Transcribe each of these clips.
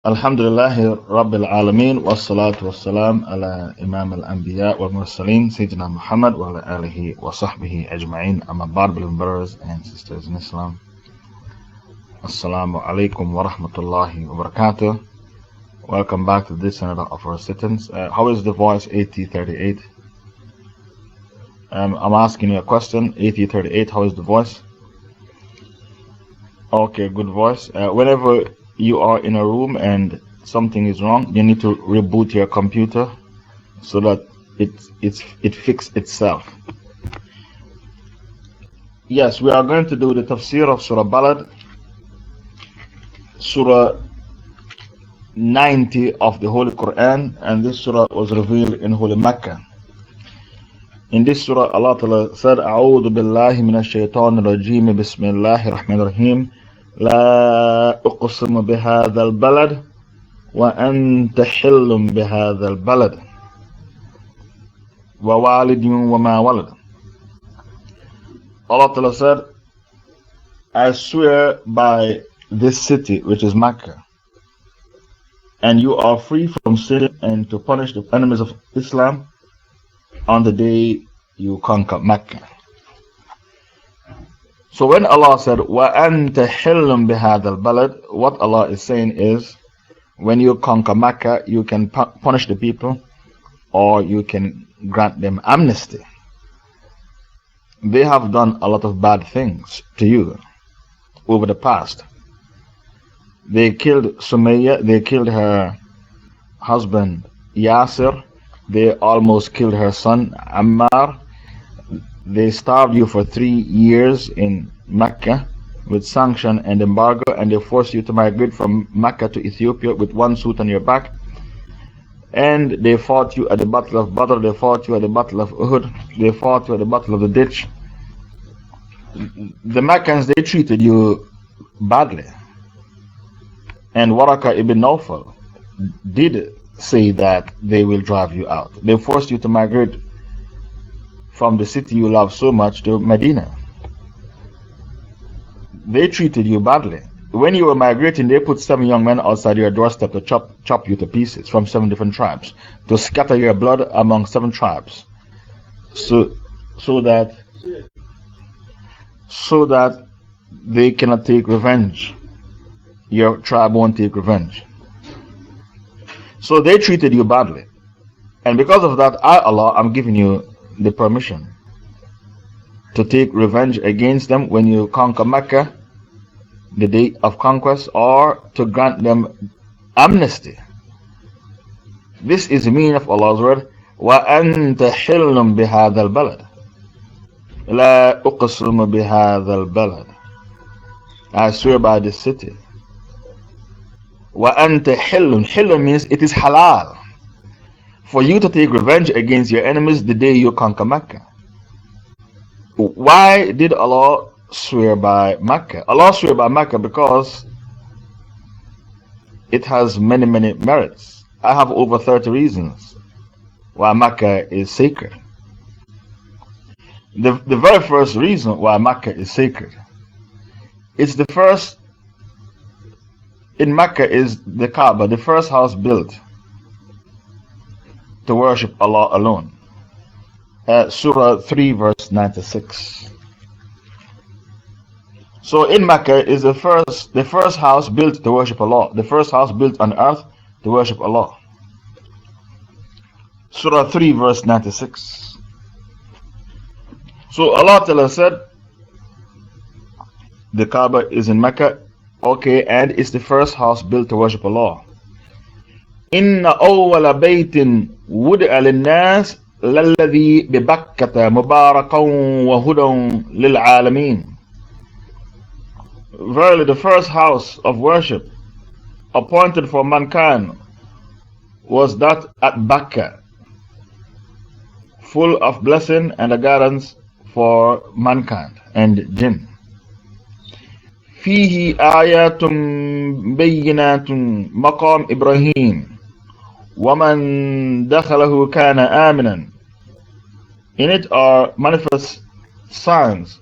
الحمد لله رب العالمين والصلاة والسلام على إمام الأنبياء والمرسلين سيدنا محمد وعلى آله وصحبه أجمعين. أما بعد, beloved brothers and sisters in Islam, Assalamu alaikum wa rahmatullahi wa barakatuh. Welcome back to this another of our sittings. How is the voice 8038? I'm asking you a question. 8038, how is the voice? Okay, good voice. Whenever you are in a room and something is wrong, you need to reboot your computer so that it fixes itself. Yes, we are going to do the tafsir of Surah Balad, Surah 90 of the Holy Quran, and this surah was revealed in Holy Mecca. In this surah, Allah Ta'ala said, أعوذ بالله من الشيطان الرجيم بسم الله الرحمن الرحيم لا أقسم بهذا البلد وأنت حل بهذا البلد ووالد وما ولد. Allah Ta'ala said, I swear by this city which is Mecca, and you are free from sin and to punish the enemies of Islam on the day you conquer Mecca. So when Allah said, وَأَنْتَ حِلٌّ بِهَذَا الْبَلَدِ, what Allah is saying is, when you conquer Mecca, you can punish the people or you can grant them amnesty. They have done a lot of bad things to you over the past. They killed Sumayya, they killed her husband Yasir, they almost killed her son Ammar. They starved you for 3 years in Mecca with sanction and embargo, and they forced you to migrate from Mecca to Ethiopia with one suit on your back. And they fought you at the Battle of Badr, they fought you at the Battle of Uhud, they fought you at the Battle of the Ditch. The Meccans, they treated you badly. And Waraka ibn Nawfal did say that they will drive you out. They forced you to migrate from the city you love so much to Medina. They treated you badly. When you were migrating, they put 7 young men outside your doorstep to chop you to pieces from 7 different tribes, to scatter your blood among 7 tribes, so that they cannot take revenge. Your tribe won't take revenge. So they treated you badly. And because of that, I, Allah, I'm giving you the permission to take revenge against them when you conquer Mecca, the day of conquest, or to grant them amnesty. This is the meaning of Allah's word, وَأَنْتَ حِلٌّ بِهَذَا الْبَلَدِ لَا أُقْسِمُ بِهَذَا الْبَلَدِ. I swear by this city. وَأَنْتَ حِلٌّ. حِلٌّ means it is halal for you to take revenge against your enemies the day you conquer Mecca. Why did Allah swear by Mecca? Allah swear by Mecca because it has many merits. I have over 30 reasons why Mecca is sacred. The very first reason why Mecca is sacred, it's the first, in Mecca is the Kaaba, the first house built to worship Allah alone. Surah 3 verse 96. So in Mecca is the first house built to worship Allah, the first house built on earth to worship Allah. Surah 3 verse 96. So Allah Ta'ala said the Kaaba is in Mecca, okay, and it's the first house built to worship Allah. إن أول بيت وضع للناس للذي ببكة مباركا وهدى للعالمين. Verily, the first house of worship appointed for mankind was that at Bakkah, full of blessing and a guidance for mankind and jinn. فيه آيات بينات مقام إبراهيم وَمَنْ دَخَلَهُ كَانَ آمِنًا. In it are manifest signs.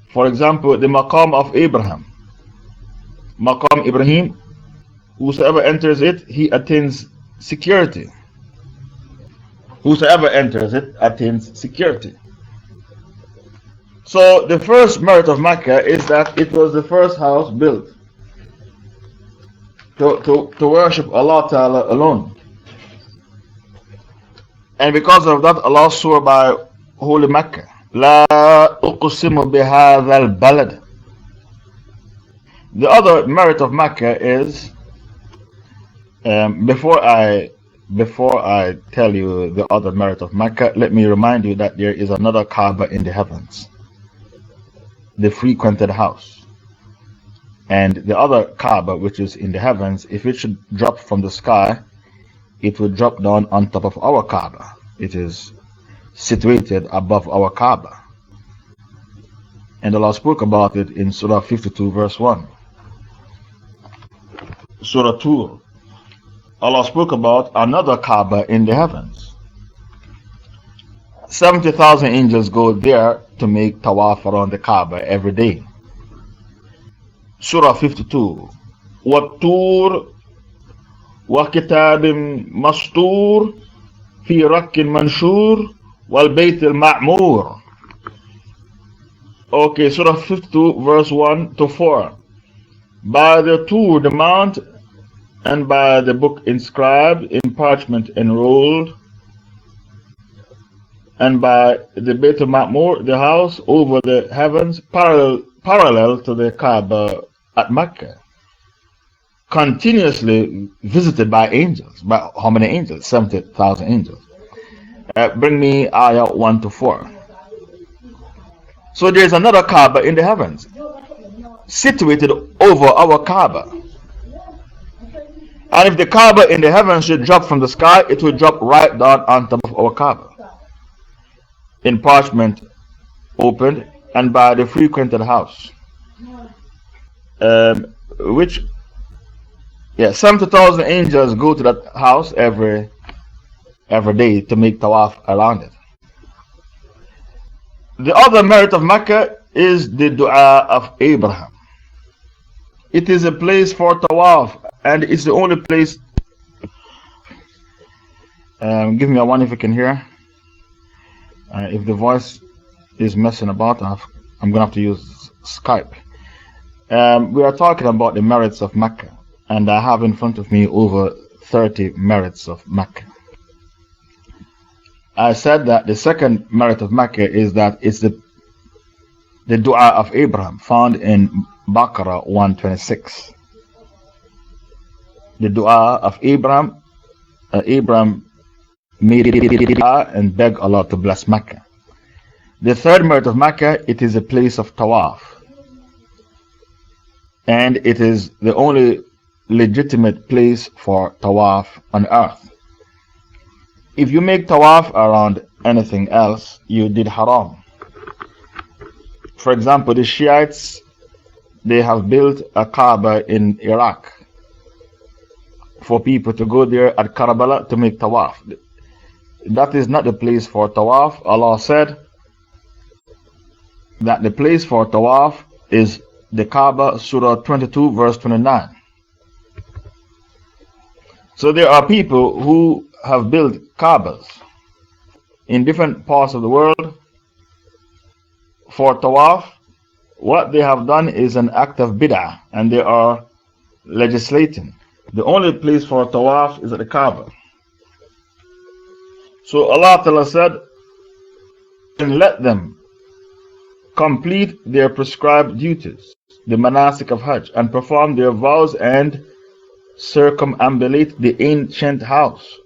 For example, the maqam of Abraham. Maqam Ibrahim, Whosoever enters it, he attains security. Whosoever enters it attains security. So the first merit of Mecca is that it was the first house built to worship Allah Ta'ala alone. And because of that, Allah swore by Holy Mecca, La uqsimu bihadha al-balad. The other merit of Mecca is, before I tell you the other merit of Mecca, let me remind you that there is another Kaaba in the heavens, the frequented house. And the other Kaaba, which is in the heavens, if it should drop from the sky, it would drop down on top of our Kaaba. It is situated above our Kaaba. And Allah spoke about it in Surah 52 verse 1. Surah 2, Allah spoke about another Kaaba in the heavens. 70,000 angels go there to make tawaf around the Kaaba every day. Surah 52, وَالطُّورِ وَكِتَابٍ مَسْطُورٍ فِي رَكٍّ مَنْشُورٍ وَالْبَيْتِ الْمَعْمُورِ. Okay, Surah 52 verse 1 to 4. By the Tur, the mount, and by the book inscribed in parchment enrolled, and by the Bayt al-Ma'mur, the house over the heavens, parallel to the Kaaba at Mecca, continuously visited by angels. By how many angels? 70,000 angels. Bring me ayah 1 to 4. So there is another Kaaba in the heavens, situated over our Kaaba. And if the Kaaba in the heavens should drop from the sky, it will drop right down on top of our Kaaba, in parchment opened, and by the frequented house. 70,000 angels go to that house every day to make tawaf around it. The other merit of Mecca is the dua of Abraham. It is a place for tawaf, and it's the only place. Give me a one if you can hear. If the voice is messing about, I'm going to have to use Skype. We are talking about the merits of Mecca, and I have in front of me over 30 merits of Mecca. I said that the second merit of Mecca is that it's the dua of Abraham, found in Baqarah 126. The dua of Abraham, Abraham made it and begged Allah to bless Mecca. The third merit of Mecca, it is a place of tawaf, and it is the only legitimate place for tawaf on earth. If you make tawaf around anything else, you did haram. For example, the Shiites, they have built a Kaaba in Iraq for people to go there at Karbala to make tawaf. That is not the place for tawaf. Allah said that the place for tawaf is the Kaaba, Surah 22 verse 29. So there are people who have built Kaabas in different parts of the world for tawaf. What they have done is an act of bid'ah, and they are legislating. The only place for tawaf is at the Kaaba. So Allah Ta'ala said, and let them complete their prescribed duties, the manasik of Hajj, and perform their vows and circumambulate the ancient house.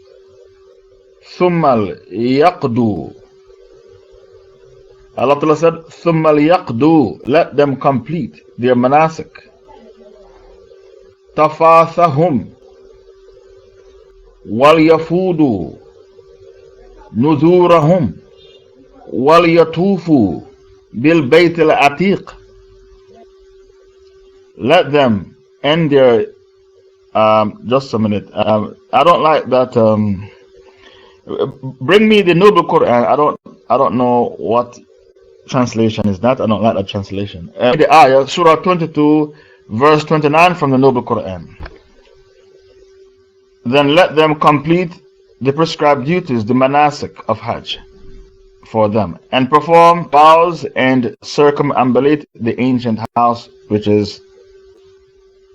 ثُمَّ يَقْدُوا. Allah Ta'ala said, ثُمَّ يَقْدُوا. Let them complete their manasik. تَفَاثَهُمْ وَلْيَفُودُوا نُذُورَهُمْ وَلْيَطُوفُوا بِالْبَيْتِ الْعَتِيقِ. Let them end their just a minute. I don't like that. Bring me the Noble Quran. I don't know what translation is that. I don't like that translation. The ayah, Surah 22, verse 29 from the Noble Quran. then let them complete the prescribed duties, the manasik of Hajj for them, and perform vows and circumambulate the ancient house, which is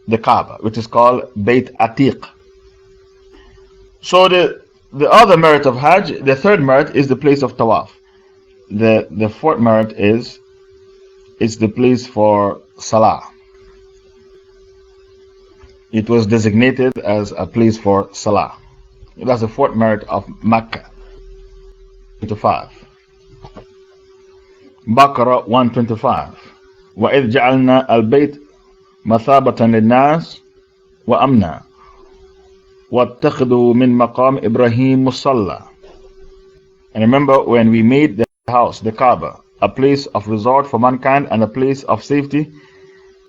the Kaaba, which is called Bayt Atiq. So the other merit of Hajj, the third merit, is the place of Tawaf. The fourth merit is it's the place for Salah. It was designated as a place for Salah. That's the fourth merit of Makkah. 25. Baqarah 125. وَإِذْ جَعَلْنَا الْبَيْتَ مَثَابَةً لِلنَّاسِ وَأَمْنًا وَاتَّخِذُوا مِنْ مَقَامِ إِبْرَاهِيمَ مُصَلَّى. And remember when we made the house, the Kaaba, a place of resort for mankind and a place of safety,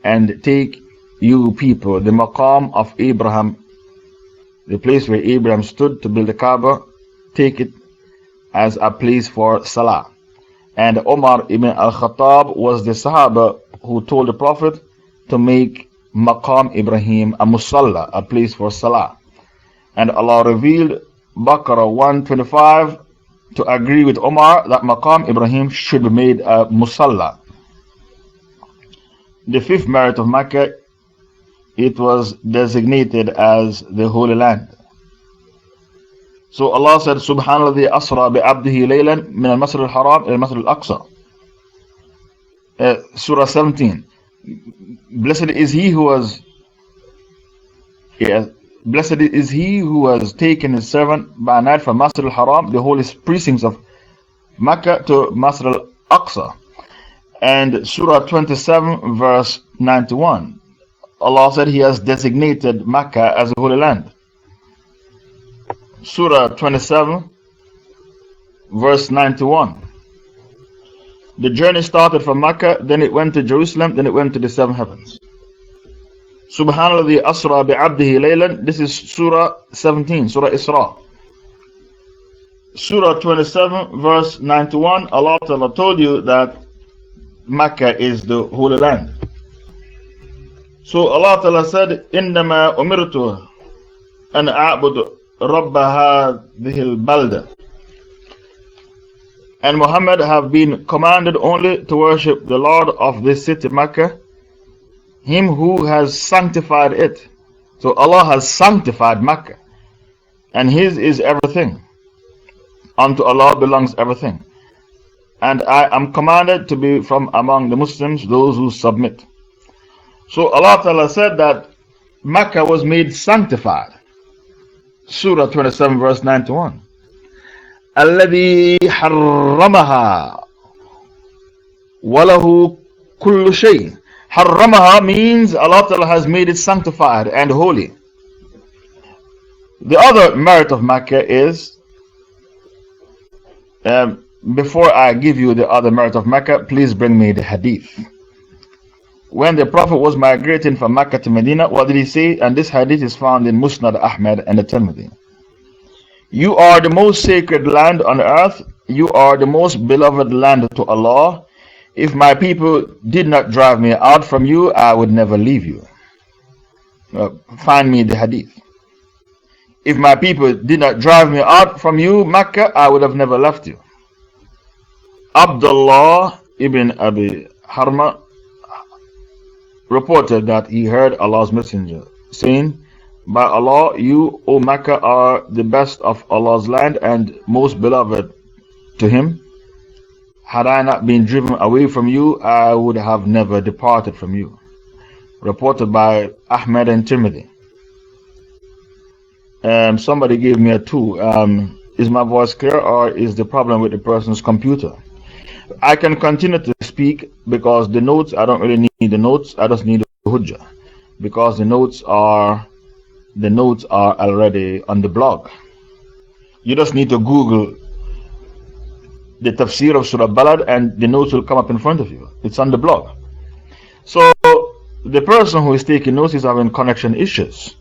and take you people the maqam of Abraham, the place where Abraham stood to build the Kaaba, take it as a place for Salah. And Umar ibn al-Khattab was the Sahaba who told the Prophet to make Maqam Ibrahim a Musalla, a place for Salah. And Allah revealed Baqarah 125 to agree with Umar that Maqam Ibrahim should be made a Musalla. The fifth merit of Makkah, it was designated as the Holy Land. So Allah said, Subhanallah asra bi'abdihi laylan min al-masr al-haram ila al-masr al-aqsa. Surah 17. Blessed is he who was taken his servant by night from Masr al-Haram, the holy precincts of Makkah, to Masr al-Aqsa. And Surah 27 verse 91. Allah said He has designated Makkah as a holy land. Surah 27 verse 91. The journey started from Makkah, then it went to Jerusalem, then it went to the seven heavens. Subhanallah asra bi'abdihi laylan. This is Surah 17, Surah Isra. Surah 27 verse 91. Allah Ta'ala told you that Makkah is the holy land. So Allah Ta'ala said, إِنَّمَا أُمِرْتُ أَنْ أَعْبُدُ رَبَّ هَذِهِ الْبَلْدَةِ. And Muhammad have been commanded only to worship the Lord of this city, Makkah, Him who has sanctified it. So Allah has sanctified Makkah, and His is everything. Unto Allah belongs everything. And I am commanded to be from among the Muslims, those who submit. So Allah Ta'ala said that Makkah was made sanctified. Surah 27 verse 91. الذي حرمها وله كل شيء. Harramaha means Allah Ta'ala has made it sanctified and holy. The other merit of Makkah is, before I give you the other merit of Makkah, please bring me the hadith. When the Prophet was migrating from Makkah to Medina, what did he say? And this hadith is found in Musnad Ahmad and the Tirmidhi. You are the most sacred land on earth. You are the most beloved land to Allah. If my people did not drive me out from you, I would never leave you. Find me the hadith. If my people did not drive me out from you, Makkah, I would have never left you. Abdallah ibn Abi Harma reported that he heard Allah's Messenger saying, by Allah, you, O Makkah, are the best of Allah's land and most beloved to Him. Had I not been driven away from you, I would have never departed from you. Reported by Ahmad and Tirmidhi. Somebody gave me a 2. Is my voice clear, or is the problem with the person's computer? I can continue to speak because the notes, I don't really need the notes. I just need the hujjah, because the notes are already on the blog. You just need to Google the tafsir of Surah Al Balad and the notes will come up in front of you. It's on the blog. So the person who is taking notes is having connection issues.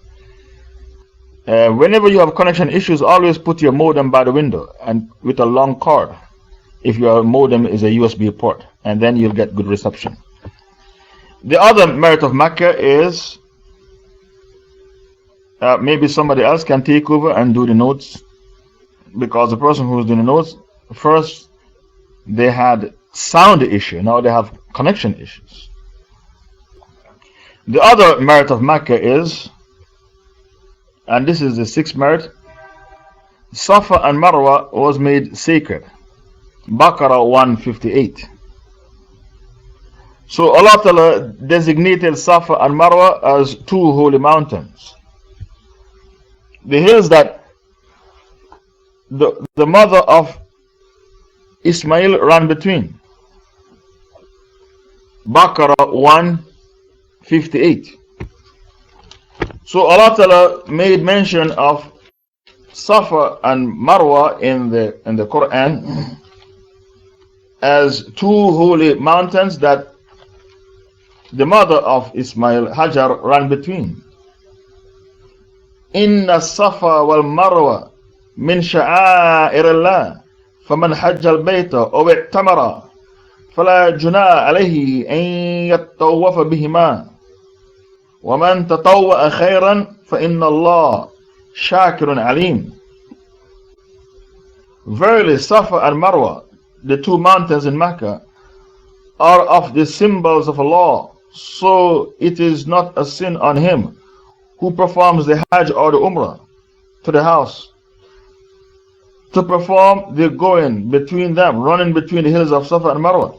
Whenever you have connection issues, always put your modem by the window and with a long cord, if your modem is a USB port, and then you'll get good reception. The other merit of Makkah is Maybe somebody else can take over and do the notes, because the person who's doing the notes, first they had sound issue, now they have connection issues. The other merit of Mecca is, and this is the sixth merit, Safa and Marwa was made sacred. Baqarah 158. So Allah Ta'ala designated Safa and Marwa as two holy mountains. The hills that the mother of Ismail ran between. Baqarah 158. So Allah Ta'ala made mention of Safa and Marwa in the Quran as two holy mountains that the mother of Ismail, Hajar, ran between. Inna Safa wal Marwa min sha'air Allah faman hajja al-bayta aw i'tamara fala junaha alayhi an yattawafa bihima wa man tatawwa'a khayran fa inna Allah shakirun alim. Verily, Safa and Marwa, the two mountains in Mecca, are of the symbols of Allah, so it is not a sin on him who performs the Hajj or the Umrah to the house to perform the going between them, running between the hills of Safa and Marwa.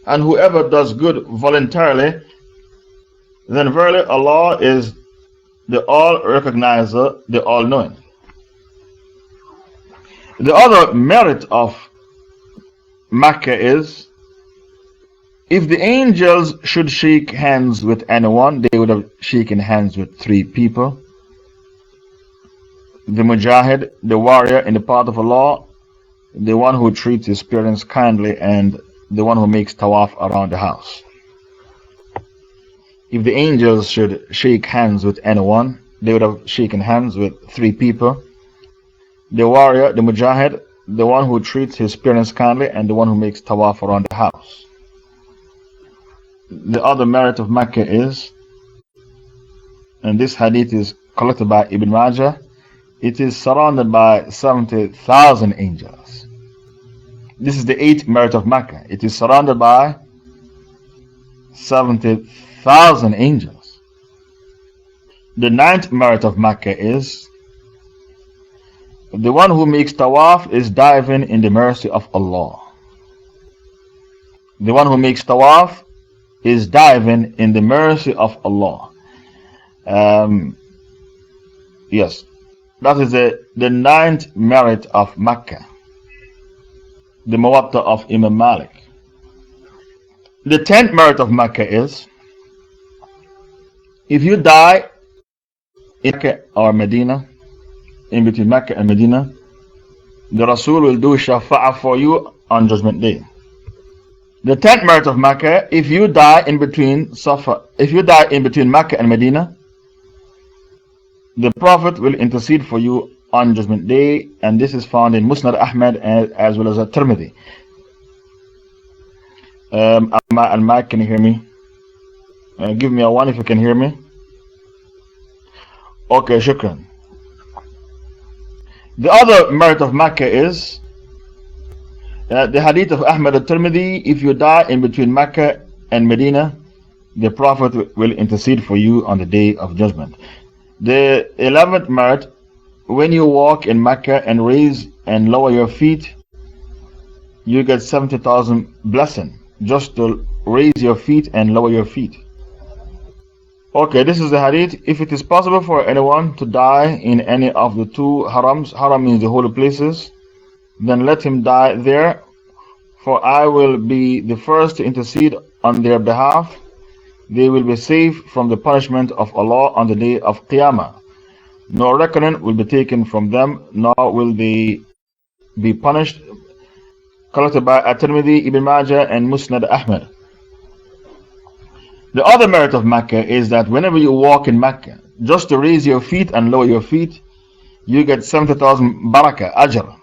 And whoever does good voluntarily, then verily Allah is the all-recognizer, the all-knowing. The other merit of Mecca is, if the angels should shake hands with anyone, they would have shaken hands with three people: the Mujahid, the warrior in the path of Allah, the one who treats his parents kindly, and the one who makes tawaf around the house. If the angels should shake hands with anyone, they would have shaken hands with three people: the warrior, the Mujahid, the one who treats his parents kindly, and the one who makes tawaf around the house. The other merit of Mecca is, and this hadith is collected by Ibn Majah, it is surrounded by 70,000 angels. This is the eighth merit of Mecca. It is surrounded by 70,000 angels. The ninth merit of Mecca is, the one who makes tawaf is diving in the mercy of Allah. The one who makes tawaf is diving in the mercy of Allah. Yes, that is the ninth merit of Mecca, the Muwatta of Imam Malik. The 10th merit of Mecca is, if you die in Mecca or Medina, in between Mecca and Medina, the Rasul will do shafa'ah for you on Judgment Day. The 10th merit of Mecca, if you die in between Mecca and Medina, the Prophet will intercede for you on Judgment Day, and this is found in Musnad Ahmad as well as at Tirmidhi. Al-Mike, can you hear me? Give me a 1 if you can hear me. Okay, shukran. The other merit of Mecca is, the hadith of Ahmad al-Tirmidhi, if you die in between Mecca and Medina, the Prophet will intercede for you on the Day of Judgment. The 11th merit, when you walk in Mecca and raise and lower your feet, you get 70,000 blessings just to raise your feet and lower your feet. Okay, this is the hadith. If it is possible for anyone to die in any of the two harams, haram means the holy places, then let him die there, for I will be the first to intercede on their behalf. They will be safe from the punishment of Allah on the day of Qiyamah. No reckoning will be taken from them, nor will they be punished. Collected by At-Tirmidhi, Ibn Majah, and Musnad Ahmad. The other merit of Mecca is that whenever you walk in Mecca, just to raise your feet and lower your feet, you get 70,000 barakah, ajr.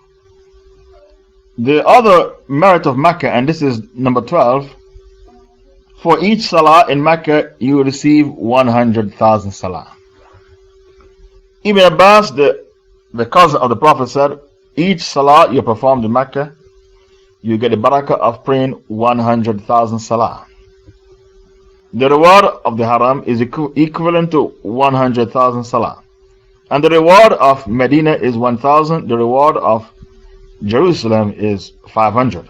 The other merit of Mecca, and this is number 12, for each salah in Mecca, you receive 100,000 salah. Ibn Abbas, the cousin of the Prophet, said, each salah you perform in Mecca, you get the barakah of praying 100,000 salah. The reward of the Haram is equivalent to 100,000 salah. And the reward of Medina is 1,000. The reward of Jerusalem is 500.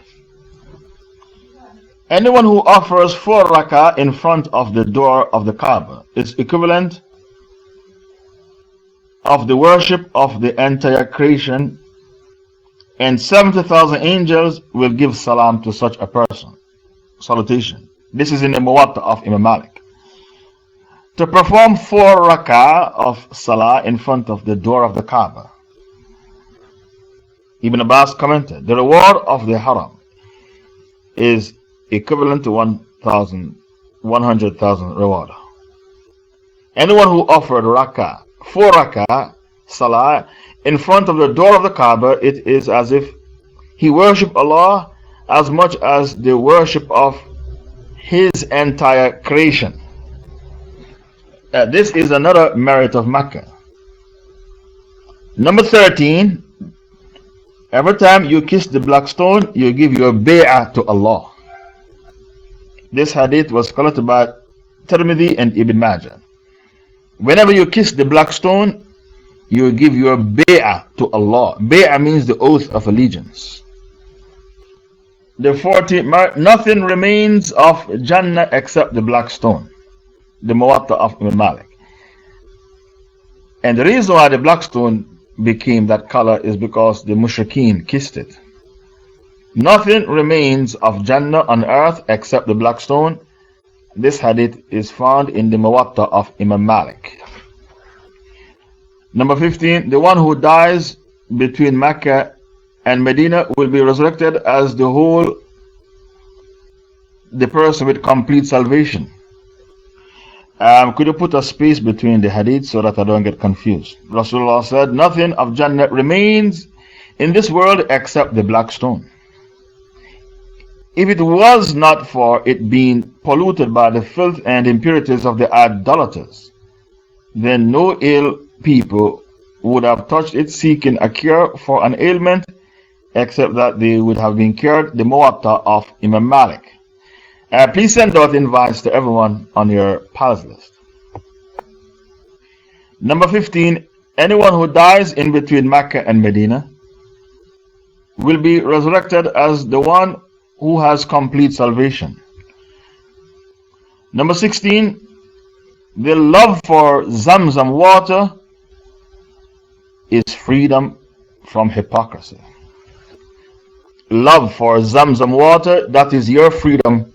Anyone who offers 4 rak'ah in front of the door of the Kaaba is equivalent of the worship of the entire creation, and 70,000 angels will give salam to such a person. Salutation. This is in the Muwatta of Imam Malik. To perform 4 rak'ah of salah in front of the door of the Kaaba. Ibn Abbas commented, the reward of the Haram is equivalent to 100,000 reward. Anyone who offered 4 rak'ah salah in front of the door of the Kaaba, it is as if he worshipped Allah as much as the worship of His entire creation. This is another merit of Mecca. Number 13, every time you kiss the black stone, you give your bay'ah to Allah. This hadith was collected by Tirmidhi and Ibn Majah. Whenever you kiss the black stone, you give your bay'ah to Allah. Bay'ah means the oath of allegiance. The 40th, nothing remains of Jannah except the black stone. The Muwatta of Imam Malik. And the reason why the black stone became that color is because the mushrikeen kissed it. Nothing remains of Jannah on earth except the black stone. This hadith is found in the Muwatta of Imam Malik. Number 15, the one who dies between Mecca and Medina will be resurrected as the person with complete salvation. Could you put a space between the hadith so that I don't get confused? Rasulullah said, nothing of Jannah remains in this world except the black stone. If it was not for it being polluted by the filth and impurities of the idolaters, then no ill people would have touched it seeking a cure for an ailment, except that they would have been cured. The Muwatta of Imam Malik. Please send out invites to everyone on your pals list. Number 15, anyone who dies in between Mecca and Medina will be resurrected as the one who has complete salvation. Number 16, the love for Zamzam water is freedom from hypocrisy. Love for Zamzam water, that is your freedom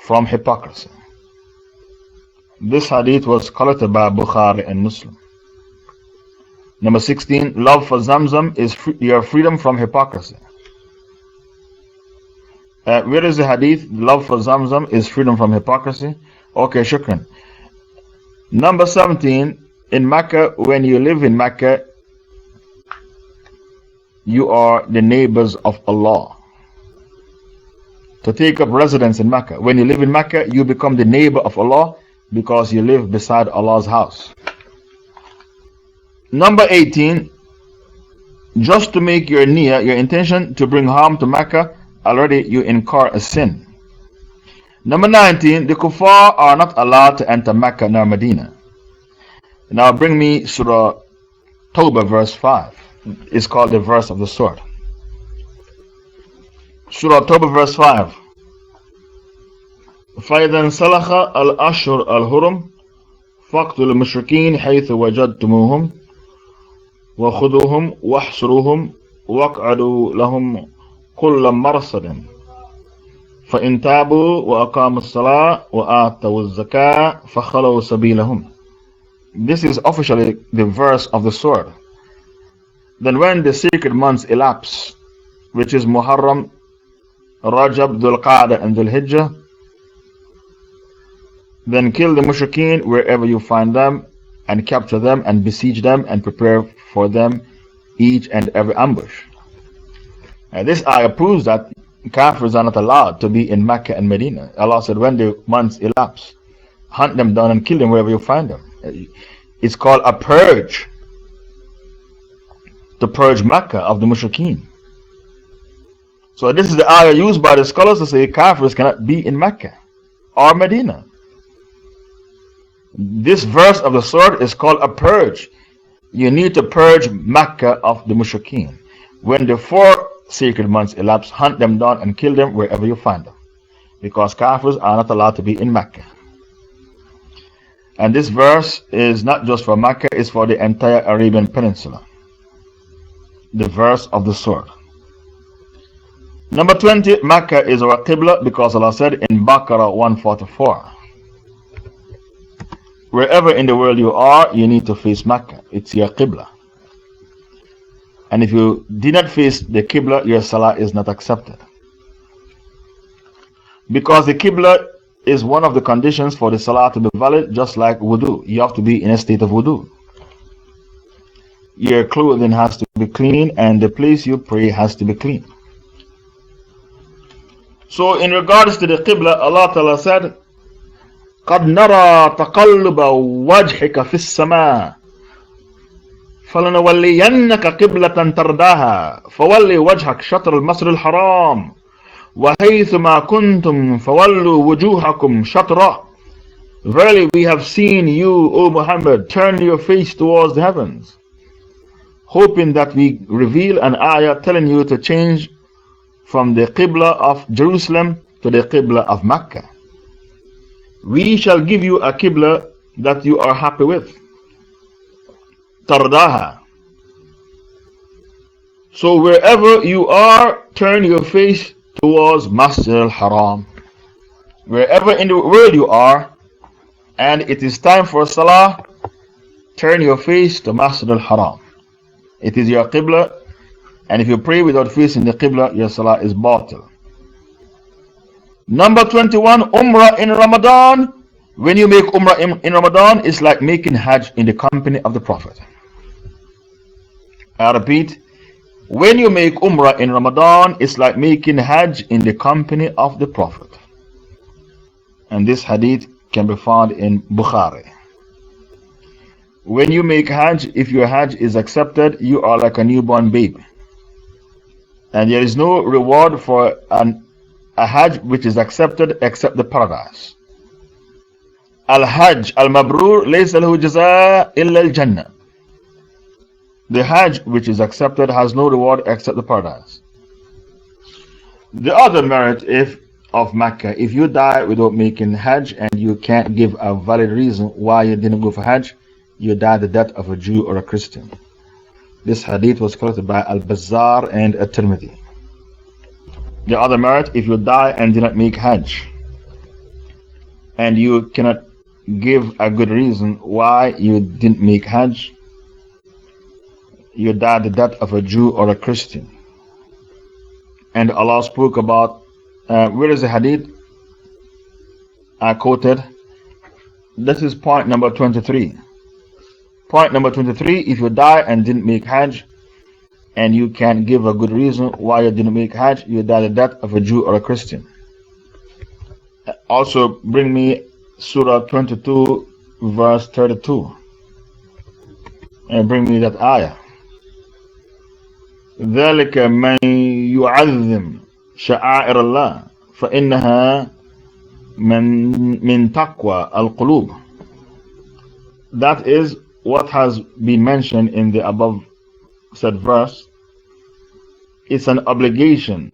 from hypocrisy. This hadith was collected by Bukhari and Muslim. Number 16, love for Zamzam is your freedom from hypocrisy. Where is the hadith? Love for Zamzam is freedom from hypocrisy. Okay, shukran. Number 17, in Mecca, when you live in Mecca, you are the neighbors of Allah. To take up residence in Mecca. When you live in Mecca, you become the neighbor of Allah because you live beside Allah's house. Number 18, just to make your niyyah, your intention to bring harm to Mecca, already you incur a sin. Number 19, the kuffar are not allowed to enter Mecca nor Medina. Now bring me Surah Tawbah verse 5. It's called the verse of the sword. Surah Tawbah verse 5. فَإِذَا انْسَلَخَ الْأَشْهُرُ الْحُرُمُ فَاقْتُلُوا الْمُشْرِكِينَ حَيْثُ وَجَدْتُمُوهُمْ وَخُذُوهُمْ وَاحْصُرُوهُمْ وَاقْعُدُوا لَهُمْ كُلَّ مَرْصَدٍ فَإِنْ تَابُوا وَأَقَامُوا الصَّلَاةَ وَآتَوُا الزَّكَاةَ فَخَلَوْا سَبِيلَهُمْ. This is officially the verse of the sword. Then when the sacred months elapse, which is Muharram, Rajab, Dhul Qa'dah and Dhul Hijjah, then kill the mushrikeen wherever you find them and capture them and besiege them and prepare for them each and every ambush. And this ayah proves that Kafirs are not allowed to be in Mecca and Medina. Allah said when the months elapse, hunt them down and kill them wherever you find them. It's called a purge. to purge Mecca of the Mushrikeen. So this is the ayah used by the scholars to say Kafirs cannot be in Mecca or Medina. This verse of the surah is called a purge. You need to purge Mecca of the Mushrikeen. When the 4 sacred months elapse, hunt them down and kill them wherever you find them. Because Kafirs are not allowed to be in Mecca. And this verse is not just for Mecca, it's for the entire Arabian Peninsula. The verse of the surah. Number 20, Mecca is our Qibla because Allah said in Baqarah 144. Wherever in the world you are, you need to face Mecca. It's your Qibla. And if you did not face the Qibla, your Salah is not accepted. Because the Qibla is one of the conditions for the Salah to be valid, just like wudu. You have to be in a state of wudu. Your clothing has to be clean and the place you pray has to be clean. So in regards to the Qibla, Allah Ta'ala said, قَدْ نَرَى تَقَلُّبَ وَجْهِكَ فِي السَّمَاءِ فَلَنُوَلِّيَنَّكَ قِبْلَةً تَرْضَاهَا فَوَلِّ وَجْهَكَ شَطْرَ الْمَسْجِدِ الْحَرَامِ وَحَيْثُمَا كُنْتُمْ فَوَلُّوا وُجُوهَكُمْ شَطْرَهُ. Verily we have seen you, O Muhammad, turn your face towards the heavens, hoping that we reveal an ayah telling you to change from the Qibla of Jerusalem to the Qibla of Mecca. We shall give you a Qibla that you are happy with. Tardaha. So wherever you are, turn your face towards Masjid al-Haram. Wherever in the world you are, and it is time for Salah, turn your face to Masjid al-Haram. It is your Qibla, and if you pray without facing the Qibla, your Salah is batil. Number 21, Umrah in Ramadan. When you make Umrah in Ramadan, it's like making Hajj in the company of the Prophet. I repeat, when you make Umrah in Ramadan, it's like making Hajj in the company of the Prophet. And this hadith can be found in Bukhari. When you make Hajj, if your Hajj is accepted, you are like a newborn baby. And there is no reward for a Hajj which is accepted except the paradise. Al-Hajj al-Mabrur laysa lahu jaza illa al-Jannah. The Hajj which is accepted has no reward except the paradise. The other merit of Mecca, if you die without making Hajj and you can't give a valid reason why you didn't go for Hajj, you die the death of a Jew or a Christian. This hadith was collected by Al-Bazzar and At-Tirmidhi. The other merit, if you die and did not make Hajj, and you cannot give a good reason why you didn't make Hajj, you die the death of a Jew or a Christian. And Allah spoke about, where is the hadith I quoted? This is point number 23. Point number 23, if you die and didn't make Hajj, and you can't give a good reason why you didn't make Hajj, you die the death of a Jew or a Christian. Also bring me Surah 22 verse 32. And bring me that ayah. ذلك من يعظم شعائر الله فإنها من تقوى القلوب. That is what has been mentioned in the above said verse. It's an obligation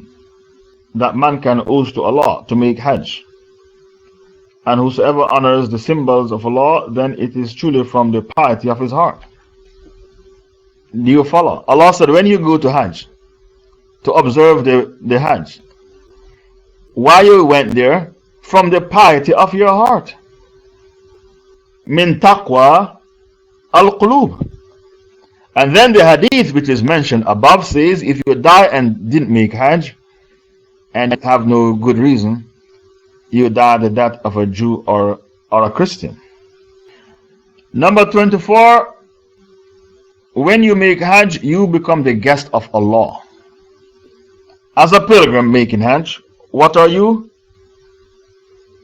that mankind owes to Allah to make Hajj. And whosoever honors the symbols of Allah, then it is truly from the piety of his heart. Do you follow? Allah said, when you go to Hajj, to observe the Hajj, why you went there? From the piety of your heart. Min taqwa al-qulub. And then the hadith which is mentioned above says, if you die and didn't make Hajj, and have no good reason, you die the death of a Jew or a Christian. Number 24, when you make Hajj, you become the guest of Allah. As a pilgrim making Hajj, what are you?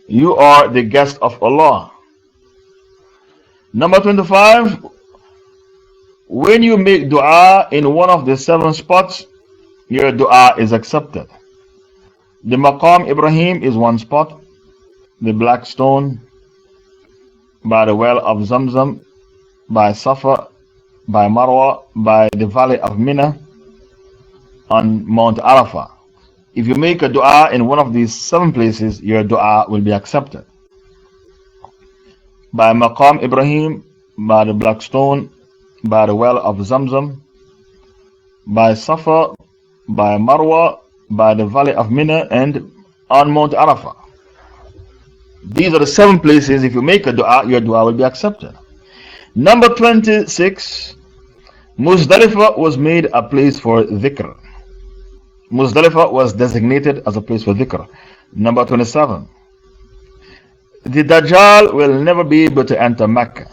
You are the guest of Allah. Number 25, When you make dua in one of the 7 spots, your dua is accepted. The Maqam Ibrahim is 1 spot, the black stone, by the well of Zamzam, by Safa, by Marwa, by the valley of Mina, on Mount Arafah. If you make a dua in one of these 7 places, your dua will be accepted. By Maqam Ibrahim, by the black stone, by the well of Zamzam, by Safa, by Marwa, by the valley of Mina, and on Mount Arafah. These are the 7 places. If you make a dua, your dua will be accepted. Number 26, Muzdalifah was made a place for dhikr. Muzdalifah was designated as a place for dhikr. Number 27, the Dajjal will never be able to enter Mecca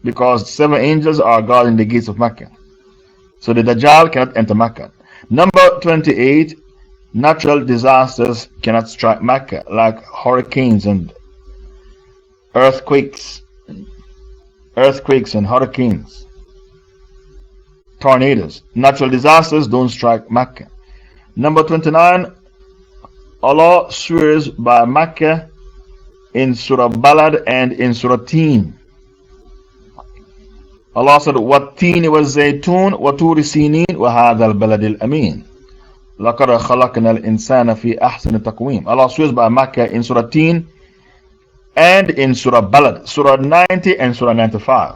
because 7 angels are guarding the gates of Mecca. So the Dajjal cannot enter Mecca. Number 28, natural disasters cannot strike Mecca, like hurricanes and earthquakes and hurricanes, tornadoes. Natural disasters don't strike Mecca. Number 29, Allah swears by Mecca in Surah Al Balad and in Surah Teen. Allah said, وَالتِّينِ وَالزَّيْتُونِ وَطُورِ سِينِينَ وَهَذَا الْبَلَدِ الْأَمِينَ لَقَدْ خَلَقْنَا الْإِنسَانَ فِي أَحْسَنِ تَقْوِيمٍ. Allah swears by Mecca in Surah Teen and in Surah Balad, Surah 90 and Surah 95.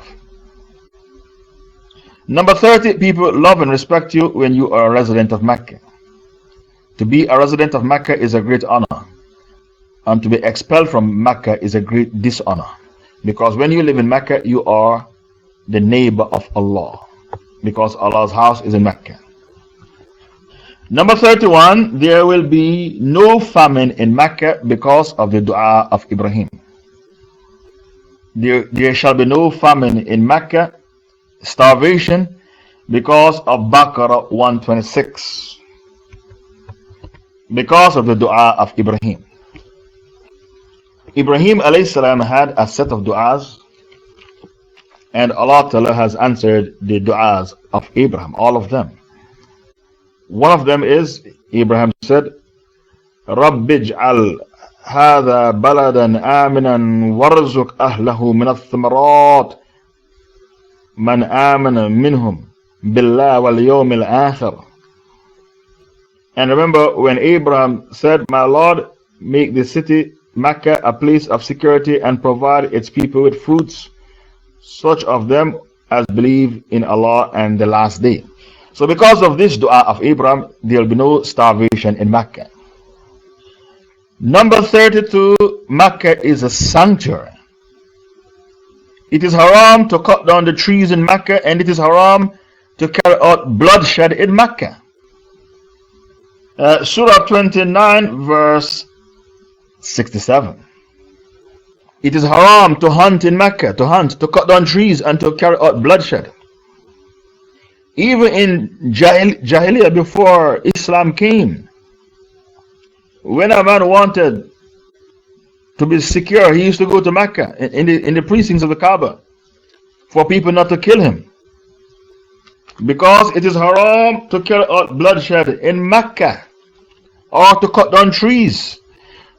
Number 30, people love and respect you when you are a resident of Mecca. To be a resident of Mecca is a great honor, and to be expelled from Mecca is a great dishonor, because when you live in Mecca, you are the neighbor of Allah, because Allah's house is in Mecca. Number 31, there will be no famine in Mecca because of the dua of Ibrahim. There shall be no famine in Mecca, starvation, because of Baqarah 126, because of the dua of Ibrahim. Ibrahim alayhi salam had a set of du'as, and Allah Ta'ala has answered the du'as of Abraham, all of them. One of them is, Abraham said, رَبِّ اجْعَلْ هَذَا بَلَدًا آمِنًا وَارْزُقْ أَهْلَهُ مِنَ الثَّمَرَاتِ مَنْ آمَنَ مِنْهُمْ بِاللَّهِ وَالْيَوْمِ الْآخِرِ. And remember when Abraham said, my Lord, make the city Mecca a place of security and provide its people with fruits, such of them as believe in Allah and the last day. So because of this dua of Abraham, there will be no starvation in Mecca. Number 32, Mecca is a sanctuary. It is haram to cut down the trees in Mecca, and it is haram to carry out bloodshed in Mecca. Surah 29 verse 67. It is haram to hunt in Mecca, to cut down trees and to carry out bloodshed. Even in Jahiliyyah, before Islam came, when a man wanted to be secure, he used to go to Mecca, in the precincts of the Kaaba, for people not to kill him. Because it is haram to carry out bloodshed in Mecca, or to cut down trees.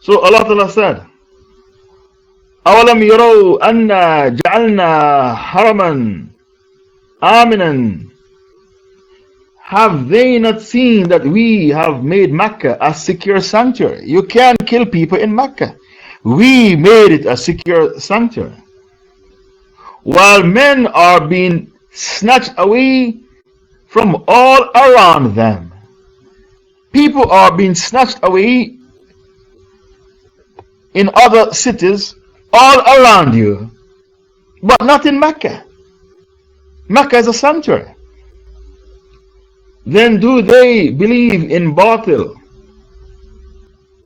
So Allah Ta'ala said, أَوَلَمْ يَرَوْا أَنَّا جَعَلْنَا حَرَمًا آمِنًا. Have they not seen that we have made Mecca a secure sanctuary? You can't kill people in Mecca. We made it a secure sanctuary. While men are being snatched away from all around them. People are being snatched away in other cities all around you, but not in Mecca. Mecca is a sanctuary. Then do they believe in batil,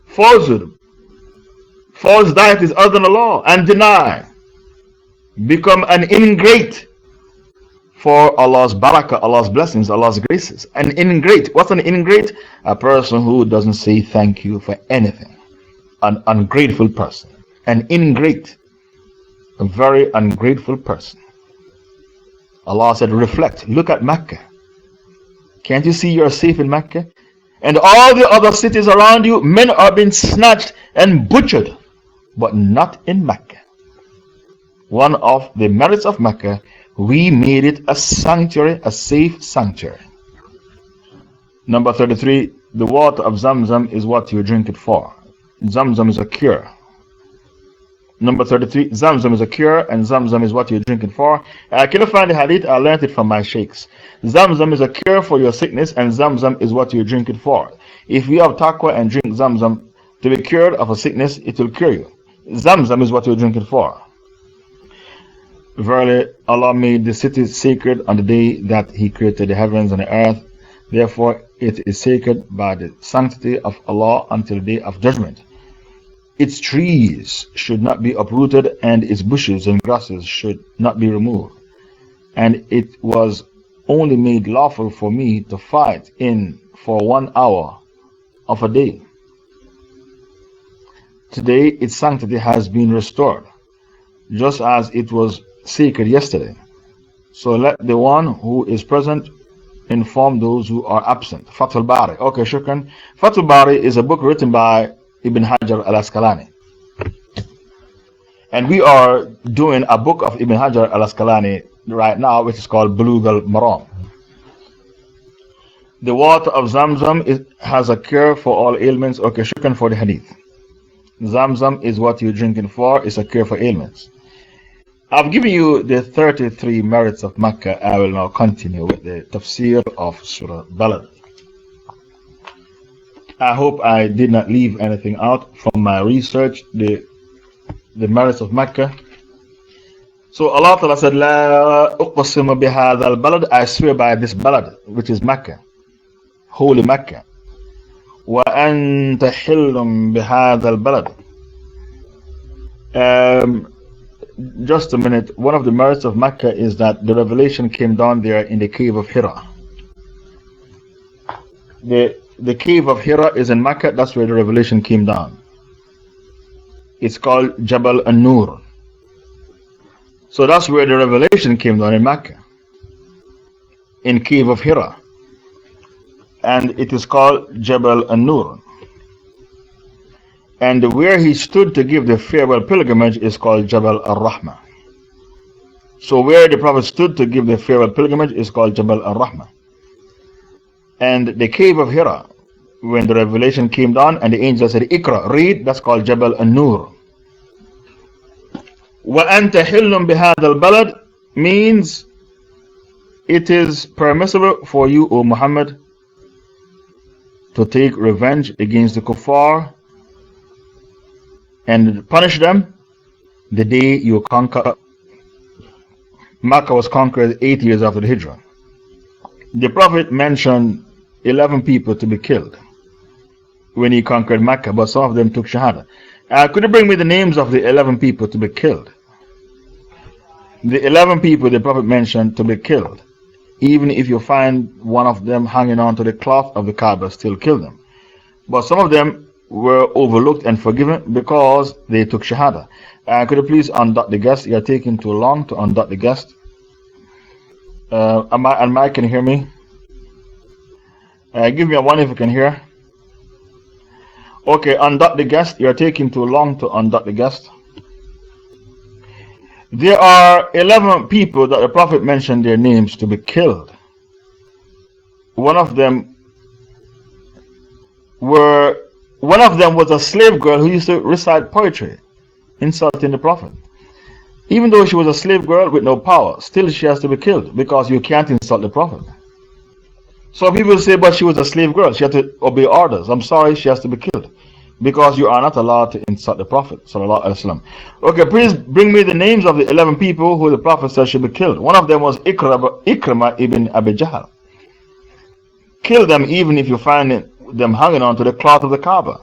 falsehood, false deities other than Allah, and deny, become an ingrate for Allah's barakah, Allah's blessings, Allah's graces? An ingrate. What's an ingrate? A person who doesn't say thank you for anything. An ungrateful person. An ingrate. A very ungrateful person. Allah said, reflect, look at Mecca. Can't you see you're safe in Mecca? And all the other cities around you, men are being snatched and butchered, but not in Mecca. One of the merits of Mecca, we made it a sanctuary, a safe sanctuary. Number 33, the water of Zamzam is what you drink it for. Zamzam is a cure. Number 33, Zamzam is a cure, and Zamzam is what you drink it for. I couldn't find the hadith, I learned it from my sheikhs. Zamzam is a cure for your sickness, and Zamzam is what you drink it for. If you have taqwa and drink Zamzam to be cured of a sickness, it will cure you. Zamzam is what you drink it for. Verily, Allah made the city sacred on the day that He created the heavens and the earth. Therefore, it is sacred by the sanctity of Allah until the day of judgment. Its trees should not be uprooted, and its bushes and grasses should not be removed. And it was only made lawful for me to fight in for 1 hour of a day. Today, its sanctity has been restored, just as it was sacred yesterday. So let the one who is present inform those who are absent. Fathul Bari. Okay, shukran. Fathul Bari is a book written by Ibn Hajar al-Asqalani. And we are doing a book of Ibn Hajar al-Asqalani right now, which is called Bulugh al-Maram. The water of Zamzam has a cure for all ailments. Okay, shukran for the hadith. Zamzam is what you're drinking for, it's a cure for ailments. I've given you the 33 merits of Mecca. I will now continue with the tafsir of Surah Al Balad. I hope I did not leave anything out from my research, the merits of Mecca. So Allah Ta'ala said, La uqsimu bihadha al-balad, I swear by this balad, which is Mecca, holy Mecca. Wa anta hillum bihadha al-balad. Just a minute. One of the merits of Mecca is that the revelation came down there in the cave of Hira. The cave of Hira is in Mecca, that's where the revelation came down. It's called Jabal An-Nur. So that's where the revelation came down in Mecca, in cave of Hira. And it is called Jabal An-Nur. And where he stood to give the farewell pilgrimage is called Jabal Ar-Rahmah. So where the Prophet stood to give the farewell pilgrimage is called Jabal Ar-Rahmah. And the cave of Hira, when the revelation came down and the angel said, Iqra, read, that's called Jabal An-Nur. Wa anta hillum bihadha al-balad means it is permissible for you, O Muhammad, to take revenge against the kuffar and punish them the day you conquer. Makkah was conquered 8 years after the Hijrah. The Prophet mentioned 11 people to be killed when he conquered Makkah, but some of them took Shahada. Could you bring me the names of the 11 people to be killed? The 11 people the Prophet mentioned to be killed. Even if you find one of them hanging on to the cloth of the Kaaba, still kill them. But some of them were overlooked and forgiven because they took Shahada. Could you please undot the guest? You are taking too long to undot the guest. And Mike, can you hear me? Give me a 1 if you can hear. Okay, undot the guest. You are taking too long to undot the guest. There are 11 people that the Prophet mentioned their names to be killed. One of them was a slave girl who used to recite poetry, insulting the Prophet. Even though she was a slave girl with no power, still she has to be killed because you can't insult the Prophet. So people say, but she was a slave girl, she had to obey orders. I'm sorry, she has to be killed because you are not allowed to insult the Prophet. Okay, please bring me the names of the 11 people who the Prophet said should be killed. One of them was Ikrimah ibn Abi Jahl. Kill them even if you find them hanging on to the cloth of the Kaaba.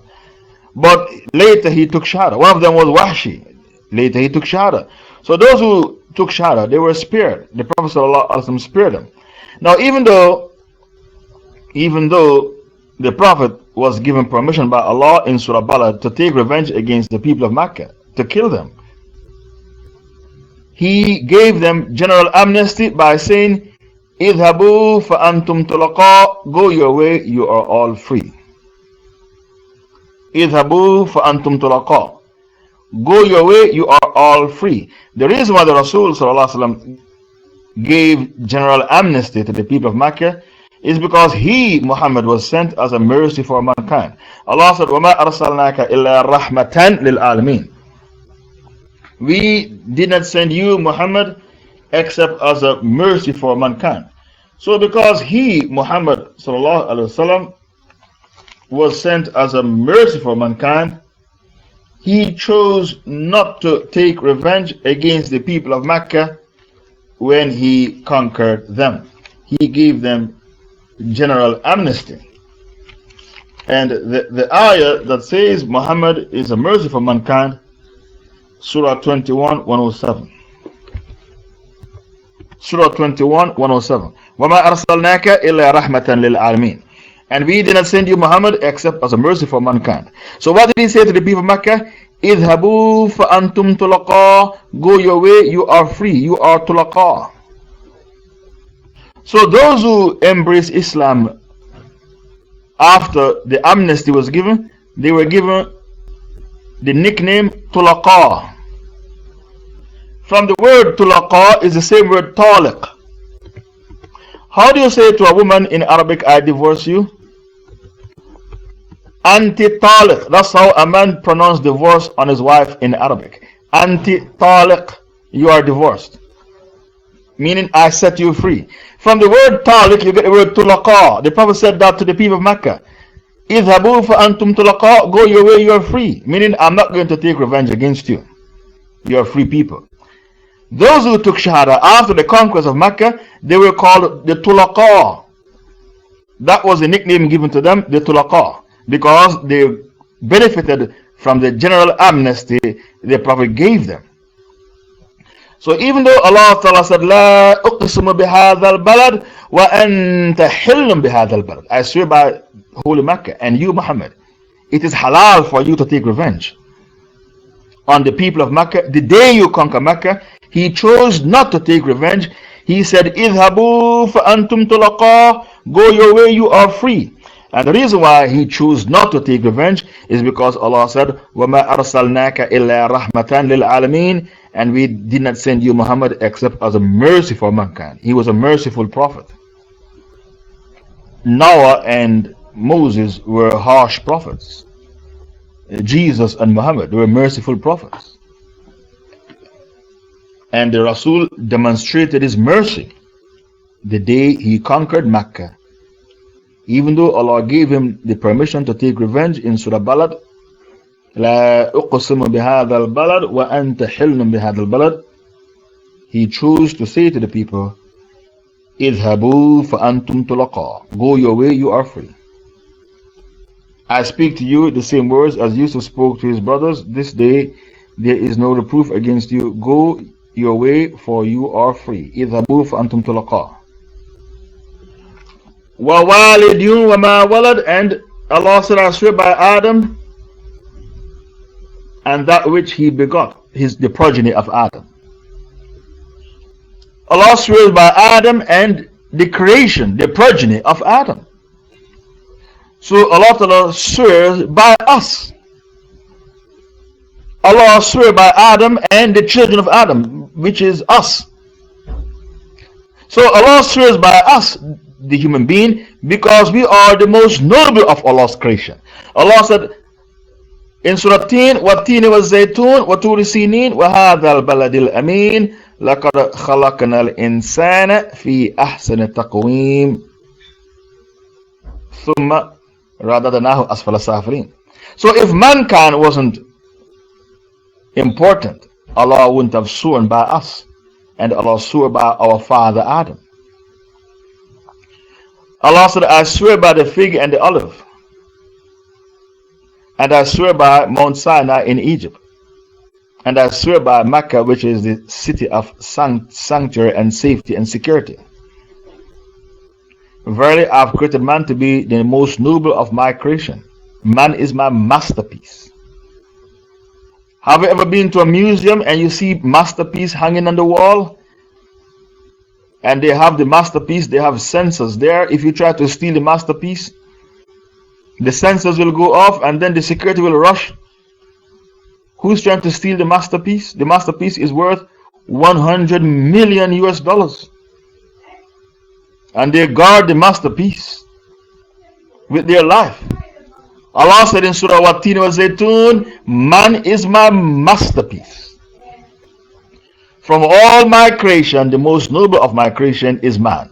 But later he took Shahada. One of them was Wahshi. Later he took Shahada. So those who took Shahada, they were spared. The Prophet ﷺ spared them. Now even though the Prophet was given permission by Allah in Surah Balad to take revenge against the people of Mecca, to kill them, He gave them general amnesty by saying, اذهبوا فأنتم طلقاء, go your way, you are all free. اذهبوا فأنتم طلقاء, go your way, you are all free. The reason why the Rasul ﷺ gave general amnesty to the people of Mecca is because he, Muhammad, was sent as a mercy for mankind. Allah said, وَمَا أَرْسَلْنَاكَ إِلَّا رَحْمَةً لِلْعَالَمِينَ. We did not send you, Muhammad, except as a mercy for mankind. So because he, Muhammad ﷺ, was sent as a mercy for mankind, he chose not to take revenge against the people of Mecca when he conquered them. He gave them general amnesty. And the ayah that says Muhammad is a mercy for mankind, Surah 21, 107. Surah 21, 107. وَمَا أَرْسَلْنَاكَ إِلَّا رَحْمَةً لِلْعَالَمِينَ. And we did not send you, Muhammad, except as a mercy for mankind. So what did he say to the people of Mecca? اذهبوا فأنتم طلقاء, go your way, you are free, you are طلقاء. So those who embrace Islam after the amnesty was given, they were given the nickname طلقاء. From the word طلقاء is the same word طالق. How do you say to a woman in Arabic, I divorce you? Anti taliq. That's how a man pronounced divorce on his wife in Arabic. Anti taliq. You are divorced. Meaning, I set you free. From the word taliq, you get the word tulaqa. The Prophet said that to the people of Mecca. Idhabu fa antum tulaqa. Go your way, you are free. Meaning, I'm not going to take revenge against you. You are free people. Those who took Shahada after the conquest of Mecca, they were called the tulaqa. That was the nickname given to them, the tulaqa, because they benefited from the general amnesty the Prophet gave them. So even though Allah Ta'ala said, لا أقسم بهذا البلد وأنت حل بهذا البلد, I swear by Holy Mecca and you, Muhammad, it is halal for you to take revenge on the people of Mecca. The day you conquer Mecca, he chose not to take revenge. He said, اذهبوا فأنتم طلقاء, go your way, you are free. And the reason why he chose not to take revenge is because Allah said, وَمَا أَرْسَلْنَاكَ إِلَّا رَحْمَةً لِلْعَالَمِينَ. And we did not send you, Muhammad, except as a mercy for mankind. He was a merciful prophet. Noah and Moses were harsh prophets. Jesus and Muhammad were merciful prophets. And the Rasul demonstrated his mercy the day he conquered Mecca. Even though Allah gave him the permission to take revenge in Surah Balad, لا أقسم بهذا البلد وأنت حل بهذا البلد, he chose to say to the people, اذهبوا فأنتم طلقاء, go your way, you are free. I speak to you the same words as Yusuf spoke to his brothers. This day there is no reproof against you. Go your way, for you are free. اذهبوا فأنتم طلقاء. وَوَالِدٌ وَمَا وَلَدْ. And Allah said, I swear by Adam and that which he begot, the progeny of Adam. Allah swears by Adam and the creation, the progeny of Adam. So Allah Ta'ala swears by us. Allah swears by Adam and the children of Adam, which is us. So Allah swears by us, the human being, because we are the most noble of Allah's creation. Allah said in Surah Tin, وَالتِّينِ وَالزَّيْتُونِ وَطُورِ سِينِينَ وَهَذَا الْبَلَدِ الْأَمِينَ لَقَدْ خَلَقْنَا الْإِنسَانَ فِي أَحْسَنِ تَقْوِيمٍ ثُمَّ رَدَدْنَاهُ أَسْفَلَ سَافِلِينَ. So if mankind wasn't important, Allah wouldn't have sworn by us, and Allah swore by our father Adam. Allah said, I swear by the fig and the olive, and I swear by Mount Sinai in Egypt, and I swear by Mecca, which is the city of sanctuary and safety and security. Verily, I have created man to be the most noble of my creation. Man is my masterpiece. Have you ever been to a museum and you see masterpiece hanging on the wall? And they have the masterpiece, they have sensors there. If you try to steal the masterpiece, the sensors will go off and then the security will rush. Who's trying to steal the masterpiece? The masterpiece is worth 100 million US dollars. And they guard the masterpiece with their life. Allah said in Surah Wat-Tin wa Zaytun, man is my masterpiece. From all my creation, the most noble of my creation is man.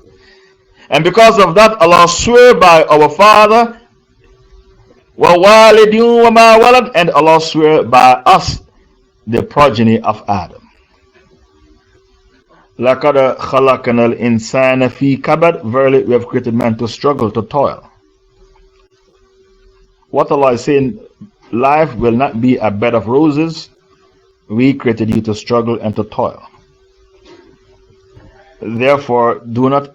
And because of that, Allah swear by our father, wa walidun wa ma walad, and Allah swear by us, the progeny of Adam. لَقَدْ خَلَقْنَا الْإِنسَانَ فِي كَبَدٍ. Verily, we have created man to struggle, to toil. What Allah is saying, life will not be a bed of roses. We created you to struggle and to toil. Therefore, do not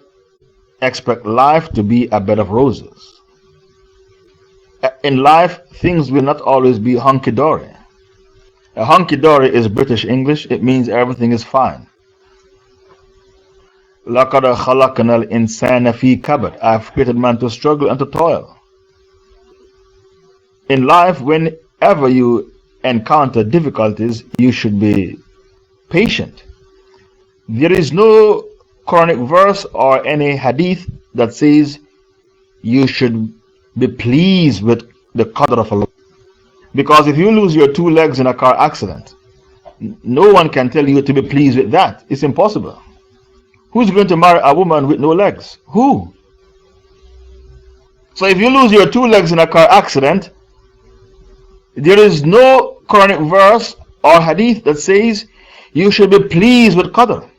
expect life to be a bed of roses. In life, things will not always be hunky-dory. A hunky-dory is British English. It means everything is fine. لَقَدْ خَلَقْنَا الْإِنسَانَ فِي كَبَدٍ. I have created man to struggle and to toil. In life, whenever you encounter difficulties, you should be patient. There is no Quranic verse or any hadith that says you should be pleased with the qadr of Allah. Because if you lose your 2 legs in a car accident, no one can tell you to be pleased with that. It's impossible. Who's going to marry a woman with no legs? Who? So if you lose your 2 legs in a car accident, there is no Quranic verse or hadith that says you should be pleased with qadr.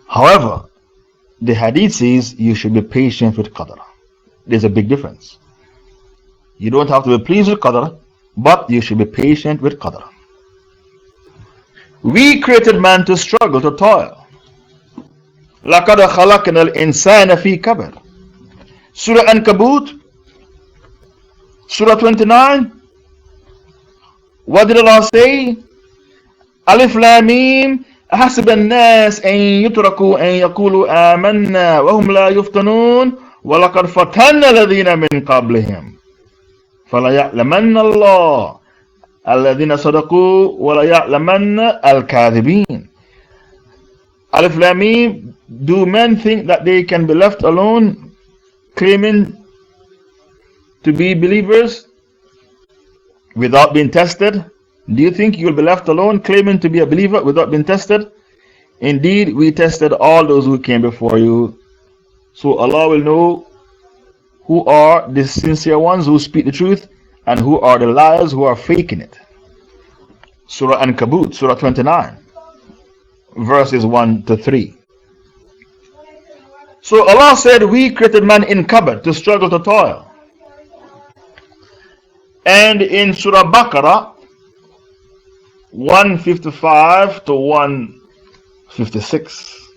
However, the hadith says you should be patient with qadr. There's a big difference. You don't have to be pleased with qadr, but you should be patient with qadr. We created man to struggle, to toil. لَقَدْ خَلَقْنَا الْإِنسَانَ فِي كَبَدٍ. Surah Ankabut, Surah 29. What did Allah say? Alif Lam Mim. أحسب الناس أن يتركوا أن يقولوا آمنا وهم لا يفتنون ولقد فتنا الذين من قبلهم فليعلمن الله الذين صدقوا وليعلمن الكاذبين. Alif Lam Mim. Do men think that they can be left alone claiming to be believers without being tested? Do you think you will be left alone claiming to be a believer without being tested? Indeed, we tested all those who came before you. So Allah will know who are the sincere ones who speak the truth and who are the liars who are faking it. Surah Ankabut, Surah 29, verses 1 to 3. So Allah said, we created man in kabad, to struggle, to toil. And in Surah Baqarah 155 to 156.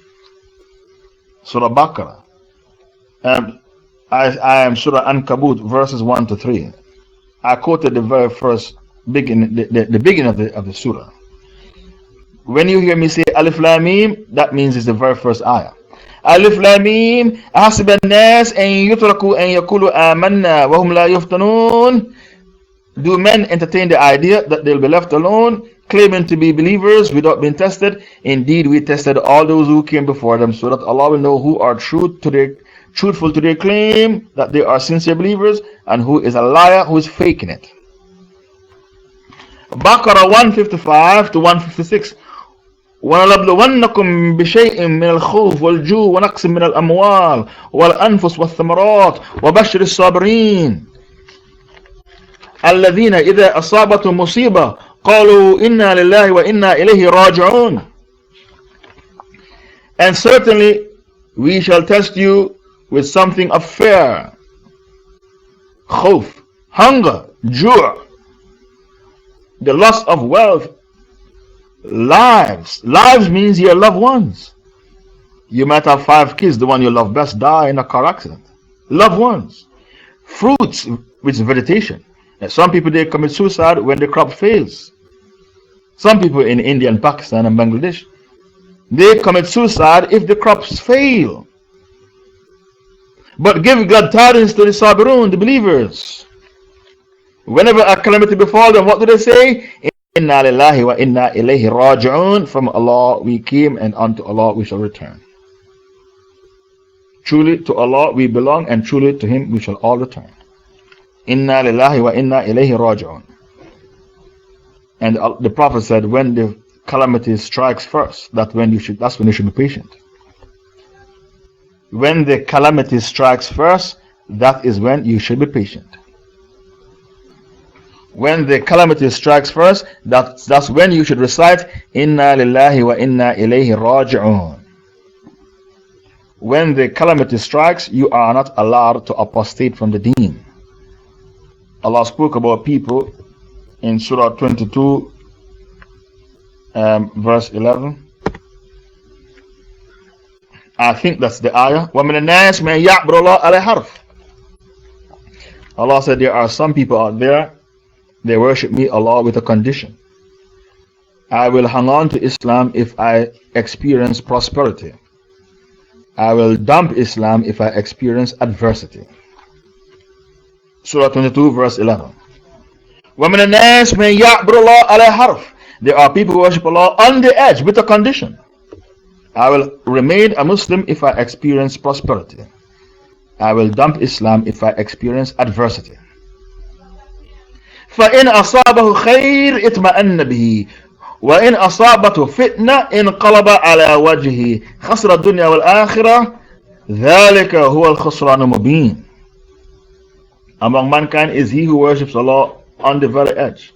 Surah Baqarah. I am Surah Ankabut, verses 1 to 3. I quoted the very first beginning, the beginning of the surah. When you hear me say Alif Lam Mim, that means it's the very first ayah. Alif Lam Mim. أحسب الناس أن يتركوا أن يقولوا آمنا وهم لا يفتنون. Do men entertain the idea that they'll be left alone, claiming to be believers without being tested? Indeed, we tested all those who came before them, so that Allah will know who are truthful to their claim that they are sincere believers, and who is a liar, who is faking it. Baqarah 155 to 156. وَنَبْلُوَنَّكُمْ بِشَيْءٍ مِّنَ الْخَوْفِ وَالْجُوعِ وَنَقْصٍ مِّنَ الْأَمْوَالِ وَالْأَنفُسِ وَالثَّمَرَاتِ وَبَشِّرِ الصَّابِرِينَ الذين إذا أصابتهم مصيبة قالوا إنا لله وإنا إليه راجعون. And certainly we shall test you with something of fear, khawf, hunger, ju', the loss of wealth, lives. Lives means your loved ones. You might have 5 kids, the one you love best die in a car accident. Loved ones. Fruits, which is vegetation. Some people, they commit suicide when the crop fails. Some people in India and Pakistan and Bangladesh, they commit suicide if the crops fail. But give glad tidings to the Sabirun, the believers. Whenever a calamity befalls them, what do they say? Inna lillahi wa inna ilayhi raji'un. From Allah we came and unto Allah we shall return. Truly to Allah we belong and truly to Him we shall all return. Inna lillahi wa inna ilayhi raji'un. And the Prophet said, when the calamity strikes first, that's when you should be patient. When the calamity strikes first, that is when you should be patient. When the calamity strikes first, that's when you should recite Inna lillahi wa inna ilayhi raji'un. When the calamity strikes, you are not allowed to apostate from the deen. Allah spoke about people in Surah 22, verse 11. I think that's the ayah. وَمِنَ النَّاسِ مَنْ يَعْبُدُ اللَّهَ عَلَى حَرْفٍ. Allah said, there are some people out there, they worship me, Allah, with a condition. I will hang on to Islam if I experience prosperity. I will dump Islam if I experience adversity. Surah 22, verse 11. وَمِنَ النَّاسِ مَنْ يَعْبُدُ اللَّهَ عَلَى حَرْفٍ. There are people who worship Allah on the edge with a condition. I will remain a Muslim if I experience prosperity. I will dump Islam if I experience adversity. فَإِنْ أَصَابَهُ خَيْرٌ اطْمَأَنَّ بِهِ وَإِنْ أَصَابَتْهُ فِتْنَةٌ انْقَلَبَ عَلَى وَجْهِهِ خَسْرَ الدُّنْيَا وَالْآخِرَةِ ذَلِكَ هُوَ الْخُسْرَانُ الْمُبِينُ. Among mankind is he who worships Allah on the very edge.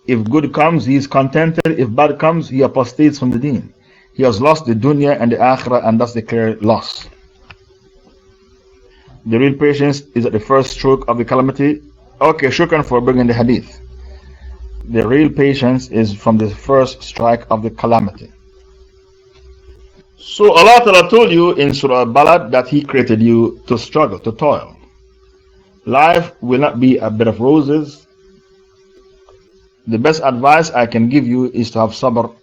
If good comes, he is contented. If bad comes, he apostates from the deen. He has lost the dunya and the akhirah, and that's declared loss. The real patience is at the first stroke of the calamity. Okay, shukran for bringing the hadith. The real patience is from the first strike of the calamity. So Allah Ta'ala told you in Surah Al Balad that He created you to struggle, to toil. Life will not be a bed of roses. The best advice I can give you is to have sabr.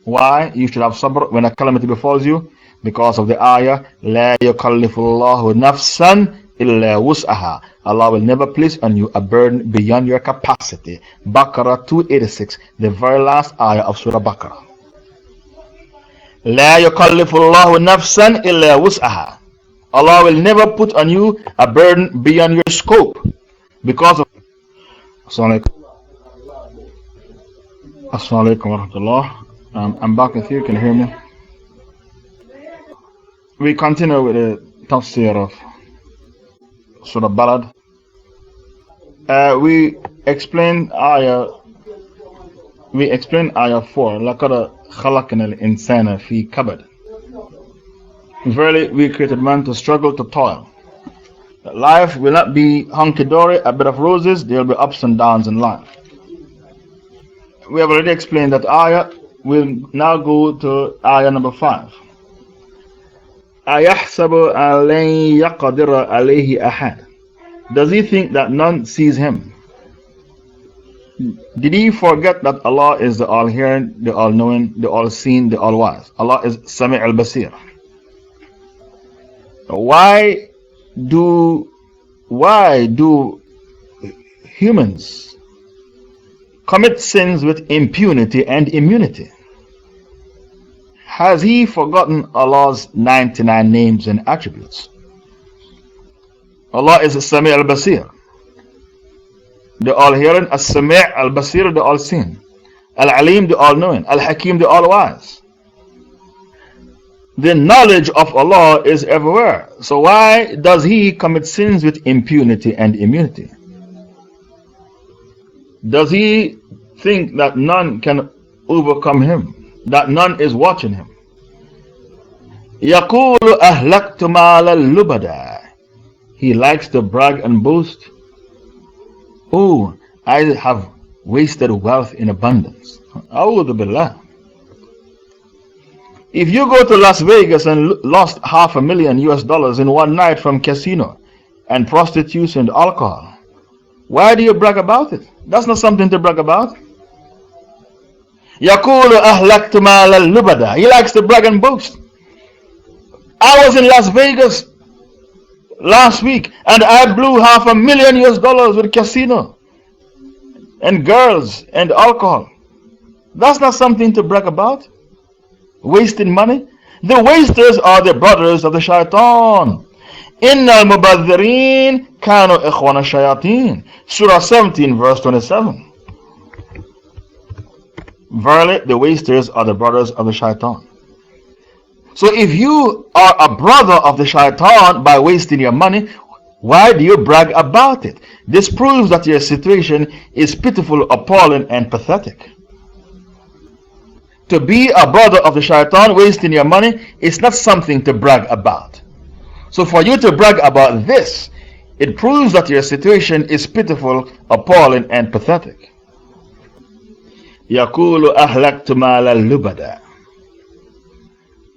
Why you should have sabr when a calamity befalls you? Because of the ayah, لا يكلف الله نفسا إلا وسعها. Allah will never place on you a burden beyond your capacity. Baqarah 286, the very last ayah of Surah Baqarah. لا يكلف الله نفسا إلا وسعها. Allah will never put on you a burden beyond your scope. Because of Assalamu alaikum wa rahmatullah. I'm back with you, can you hear me? We continue with the tafsir of Surah Balad. We explained ayah 4. لَقَدْ خَلَقْنَا الْإِنسَانَ فِي كَبَدٍ. Verily, we created man to struggle, to toil. Life will not be hunky-dory, a bed of roses. There will be ups and downs in life. We have already explained that ayah. We'll now go to ayah number 5. أَيَحْسَبُ أَن لَّن يَقْدِرَ عَلَيْهِ أَحَدٌ. Does he think that none sees him? Did he forget that Allah is the all-hearing, the all-knowing, the all-seeing, the all-wise? Allah is Sami' al-Basir. Why do humans commit sins with impunity and immunity? Has he forgotten Allah's 99 names and attributes? Allah is Sami' al-Basir, the all-hearing, As-Sami' al-Basir, the all-seeing, Al-Alim, the all-knowing, Al-Hakim, the all-wise. The knowledge of Allah is everywhere. So why does he commit sins with impunity and immunity? Does he think that none can overcome him? That none is watching him? يَقُولُ أَهْلَكْتُ مَالًا لُبَدًا. He likes to brag and boast. Oh, I have wasted wealth in abundance. A'udhu billah. If you go to Las Vegas and lost $500,000 US in one night from casino and prostitution and alcohol, Why do you brag about it? That's not something to brag about. يَقُولُ أَهْلَكْتُ مَالَ اللُّبَدَ. He likes to brag and boast. I was in Las Vegas last week and I blew $500,000 with casino and girls and alcohol. That's not something to brag about. Wasting money. The wasters are the brothers of the shaitan. إِنَّ الْمُبَذِّرِينَ كَانُوا إِخْوَانَ الشَّيَاطِينَ. Surah 17 verse 27. Verily, the wasters are the brothers of the shaitan. So if you are a brother of the shaitan by wasting your money, why do you brag about it? This proves that your situation is pitiful, appalling, and pathetic. To be a brother of the shaitan wasting your money is not something to brag about. So for you to brag about this, it proves that your situation is pitiful, appalling, and pathetic. يَقُولُ أَهْلَكْتُ مَالَ اللُّبَدَ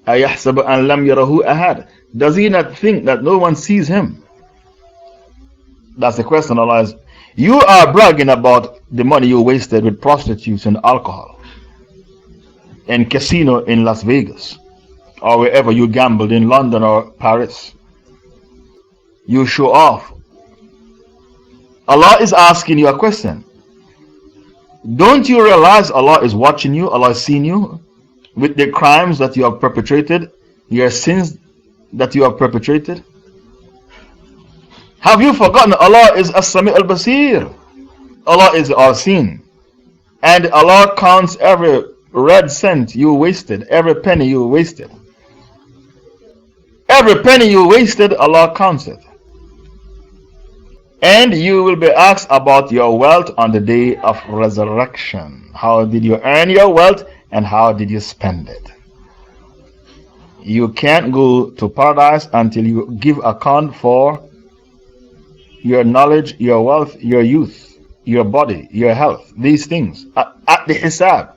أَيَحْسَبُ أَنْ لَمْ يَرَهُ أَحَدٌ. Does he not think that no one sees him? That's the question, Allah is. You are bragging about the money you wasted with prostitutes and alcohol and casino in Las Vegas or wherever you gambled in London or Paris. You show off. Allah is asking you a question. Don't you realize Allah is watching you? Allah is seeing you with the crimes that you have perpetrated, your sins that you have perpetrated? Have you forgotten Allah is As-Sami' Al-Basir? Allah is all-seeing. And Allah counts every red cent you wasted, every penny you wasted. Every penny you wasted, Allah counts it. And you will be asked about your wealth on the day of resurrection. How did you earn your wealth and how did you spend it? You can't go to paradise until you give account for your knowledge, your wealth, your youth, your body, your health, these things at the hisab.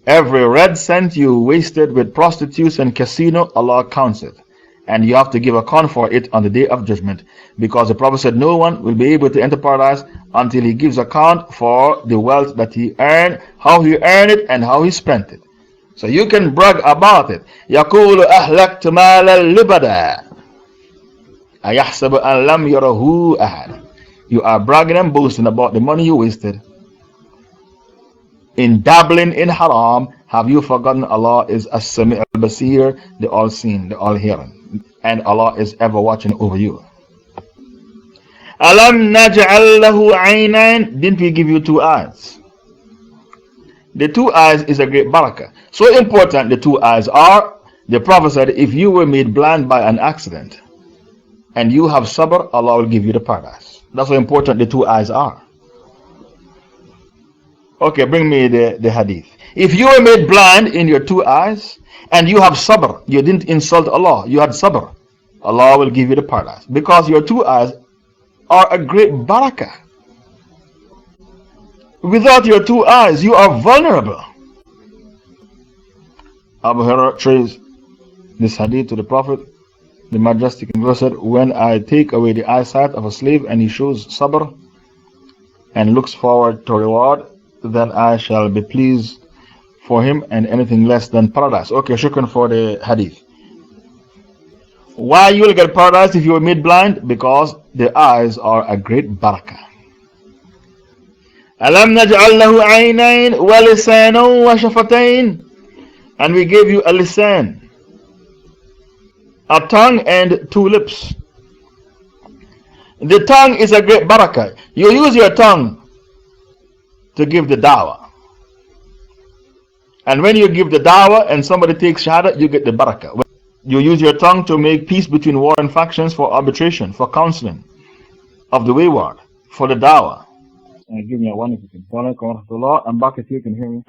Every red cent you wasted with prostitutes and casino, Allah counts it. And you have to give account for it on the day of judgment. Because the Prophet said no one will be able to enter paradise until he gives account for the wealth that he earned, how he earned it, and how he spent it. So you can brag about it. يَقُولُ أَهْلَكْتُ مَالَ اللُّبَدَ أَيَحْسَبُ أَنْ لَمْ يَرَهُ أَحَدٌ. You are bragging and boasting about the money you wasted in dabbling in haram. Have you forgotten Allah is As-Sami' Al-Basir, the all-seeing, the all-hearing? And Allah is ever watching over you. Alam naj'al lahu 'aynayn. Didn't we give you two eyes? The two eyes is a great barakah. So important the two eyes are. The Prophet said, if you were made blind by an accident and you have sabr, Allah will give you the paradise. That's how important the two eyes are. Okay, bring me the hadith. If you were made blind in your two eyes and you have sabr, you didn't insult Allah, you had sabr, Allah will give you the paradise. Because your two eyes are a great barakah. Without your two eyes, you are vulnerable. Abu Hurairah traced this hadith to the Prophet. The majestic verse said, when I take away the eyesight of a slave and he shows sabr and looks forward to reward, then I shall be pleased for him and anything less than paradise. Okay, shukran for the hadith. Why you will get paradise if you were made blind? Because the eyes are a great barakah. Alam naj'al lahu 'aynayn wa lisanan wa shafatayn. And we gave you a lisan, a tongue and two lips. The tongue is a great barakah. You use your tongue to give the dawah. And when you give the dawah and somebody takes shahada, you get the barakah. You use your tongue to make peace between warring factions, for arbitration, for counseling of the wayward, for the dawah. Give me a one if you can follow. I'm back if you can hear me.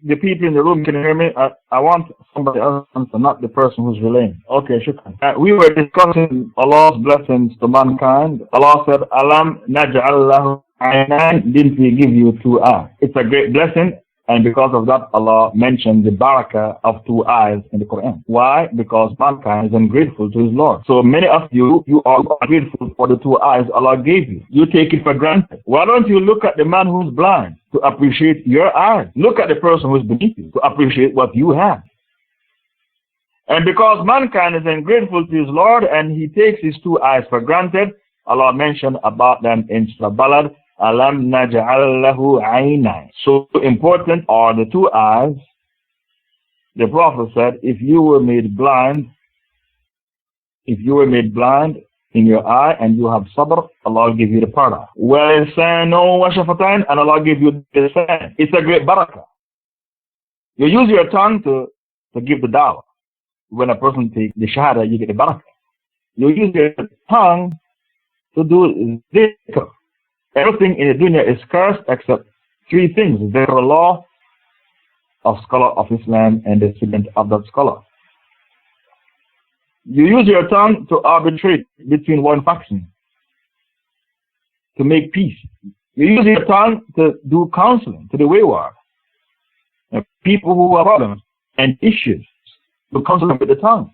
The people in the room can hear me. I want somebody else to answer, not the person who's relaying. Okay, shukran. We were discussing Allah's blessings to mankind. Allah said, Alam naj'al lahu 'aynayn. Didn't we give you two eyes? It's a great blessing And because of that, Allah mentioned the barakah of 2 eyes in the Quran. Why? Because mankind is ungrateful to his Lord. So many of you are ungrateful for the 2 eyes Allah gave you. You take it for granted. Why don't you look at the man who's blind to appreciate your eyes? Look at the person who's beneath you to appreciate what you have. And because mankind is ungrateful to his Lord and he takes his 2 eyes for granted, Allah mentioned about them in Surah Al Balad, Alam naj'al lahu aynayn. So important are the 2 eyes. The Prophet said, if you were made blind in your eye and you have sabr, Allah will give you the paradise. وَلِسَانٌ وَشَفَتَيْنِ, and Allah will give you the lisan. It's a great barakah. You use your tongue to give the dawah. When a person takes the shahada, you get the barakah. You use your tongue to do dhikr. Everything in the dunya is cursed except 3 things. The law of scholar of Islam and the student of that scholar. You use your tongue to arbitrate between one faction, to make peace. You use your tongue to do counseling to the wayward, people who have problems and issues, to counsel them with the tongue.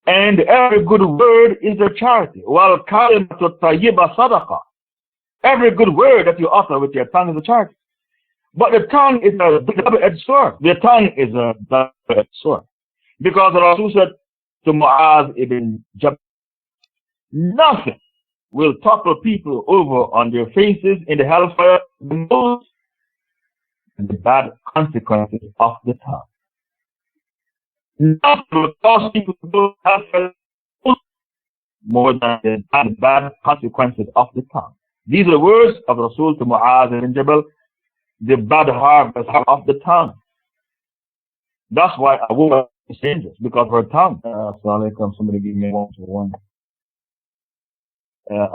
And every good word is a charity. وَالْكَلِمَةُ الطَّيِّبَةُ صَدَقَةٌ. Every good word that you utter with your tongue is a charity. But the tongue is a double-edged sword. The tongue is a double-edged sword. Because the Rasul said to Mu'az ibn Jabal, nothing will topple people over on their faces in the hellfire the most and the bad consequences of the tongue. Nothing will cause people to go to hellfire more than the bad consequences of the tongue. These are the words of Rasul to Mu'az ibn Jabal, the bad harvest of the tongue. That's why a woman is dangerous, because of her tongue. Assalamu alaikum, somebody give me 1-1.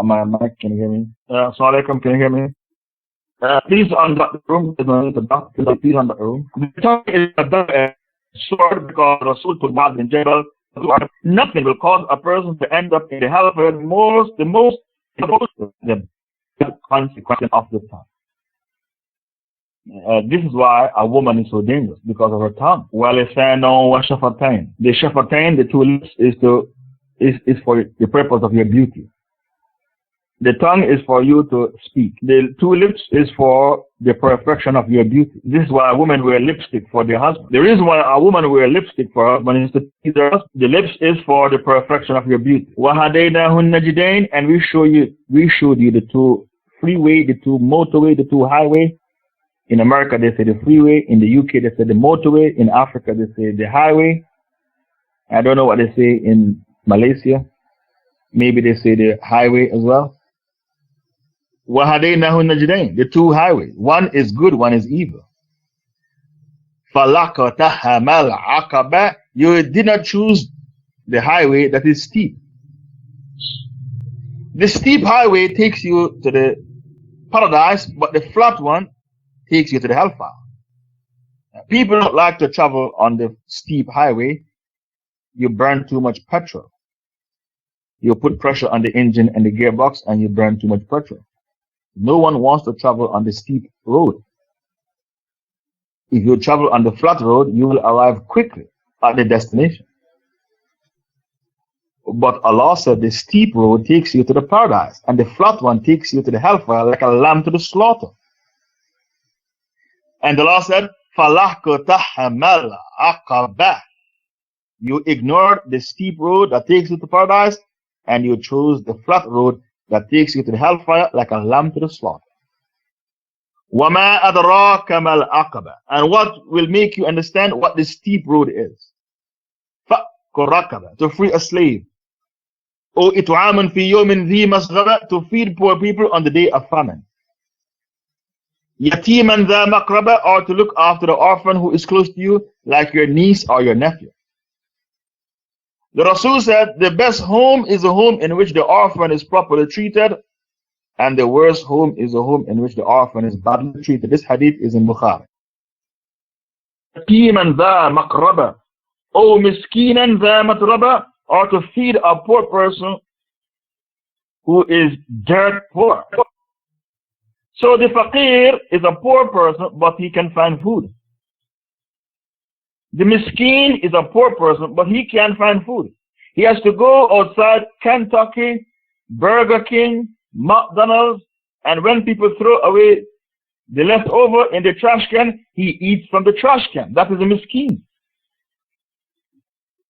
My mic, can you hear me? Assalamu alaikum, can you hear me? Please unlock the room. Please unlock the room. The tongue is a double-edged sword, because Rasul to Mu'az ibn Jabal, nothing will cause a person to end up in the hellfire the consequence of the tongue. This is why a woman is so dangerous, because of her tongue. وَلِسَانٌ وَشَفَتَيْنِ. The shafatain, the 2 lips, is for the purpose of your beauty. The tongue is for you to speak. The 2 lips is for the perfection of your beauty. This is why a woman wear lipstick for their husband. The reason why a woman wear lipstick for her husband is to please her husband. The lips is for the perfection of your beauty. وَهَدَيْنَاهُ النَّجْدَيْنِ. And we showed you the 2 freeway, the 2 motorway, the 2 highway. In America, they say the freeway. In the UK, they say the motorway. In Africa, they say the highway. I don't know what they say in Malaysia. Maybe they say the highway as well. وَهَدَيْنَاهُ النَّجْدَيْنِ. The 2 highways. One is good, one is evil. فَلَقَتَهَمَا الْعَقَبَةِ. You did not choose the highway that is steep. The steep highway takes you to the paradise, but the flat one takes you to the hellfire. People don't like to travel on the steep highway. You burn too much petrol. You put pressure on the engine and the gearbox and you burn too much petrol. No one wants to travel on the steep road. If you travel on the flat road, you will arrive quickly at the destination. But Allah said the steep road takes you to the paradise and the flat one takes you to the hellfire like a lamb to the slaughter. And Allah said, فَلَحْكَتَحَمَلْ عَقَبَةِ. You ignored the steep road that takes you to paradise and you chose the flat road that takes you to the hellfire like a lamb to the slaughter. وَمَا أَدْرَاكَ مَا الْعَقَبَةِ. And what will make you understand what the steep road is? فَأْكُ رَكَبَةِ. To free a slave. أو إطعام في يوم ذي مسغبة. To feed poor people on the day of famine. Yatiman dha maqraba. Or to look after the orphan who is close to you, like your niece or your nephew. The Rasul said, the best home is a home in which the orphan is properly treated, and the worst home is a home in which the orphan is badly treated. This hadith is in Bukhari. Yatiman dha maqraba. O miskinan dha matraba. Or to feed a poor person who is dirt poor. So the faqir is a poor person, but he can find food. The miskin is a poor person, but he can't find food. He has to go outside Kentucky, Burger King, McDonald's, and when people throw away the leftover in the trash can, he eats from the trash can. That is a miskin.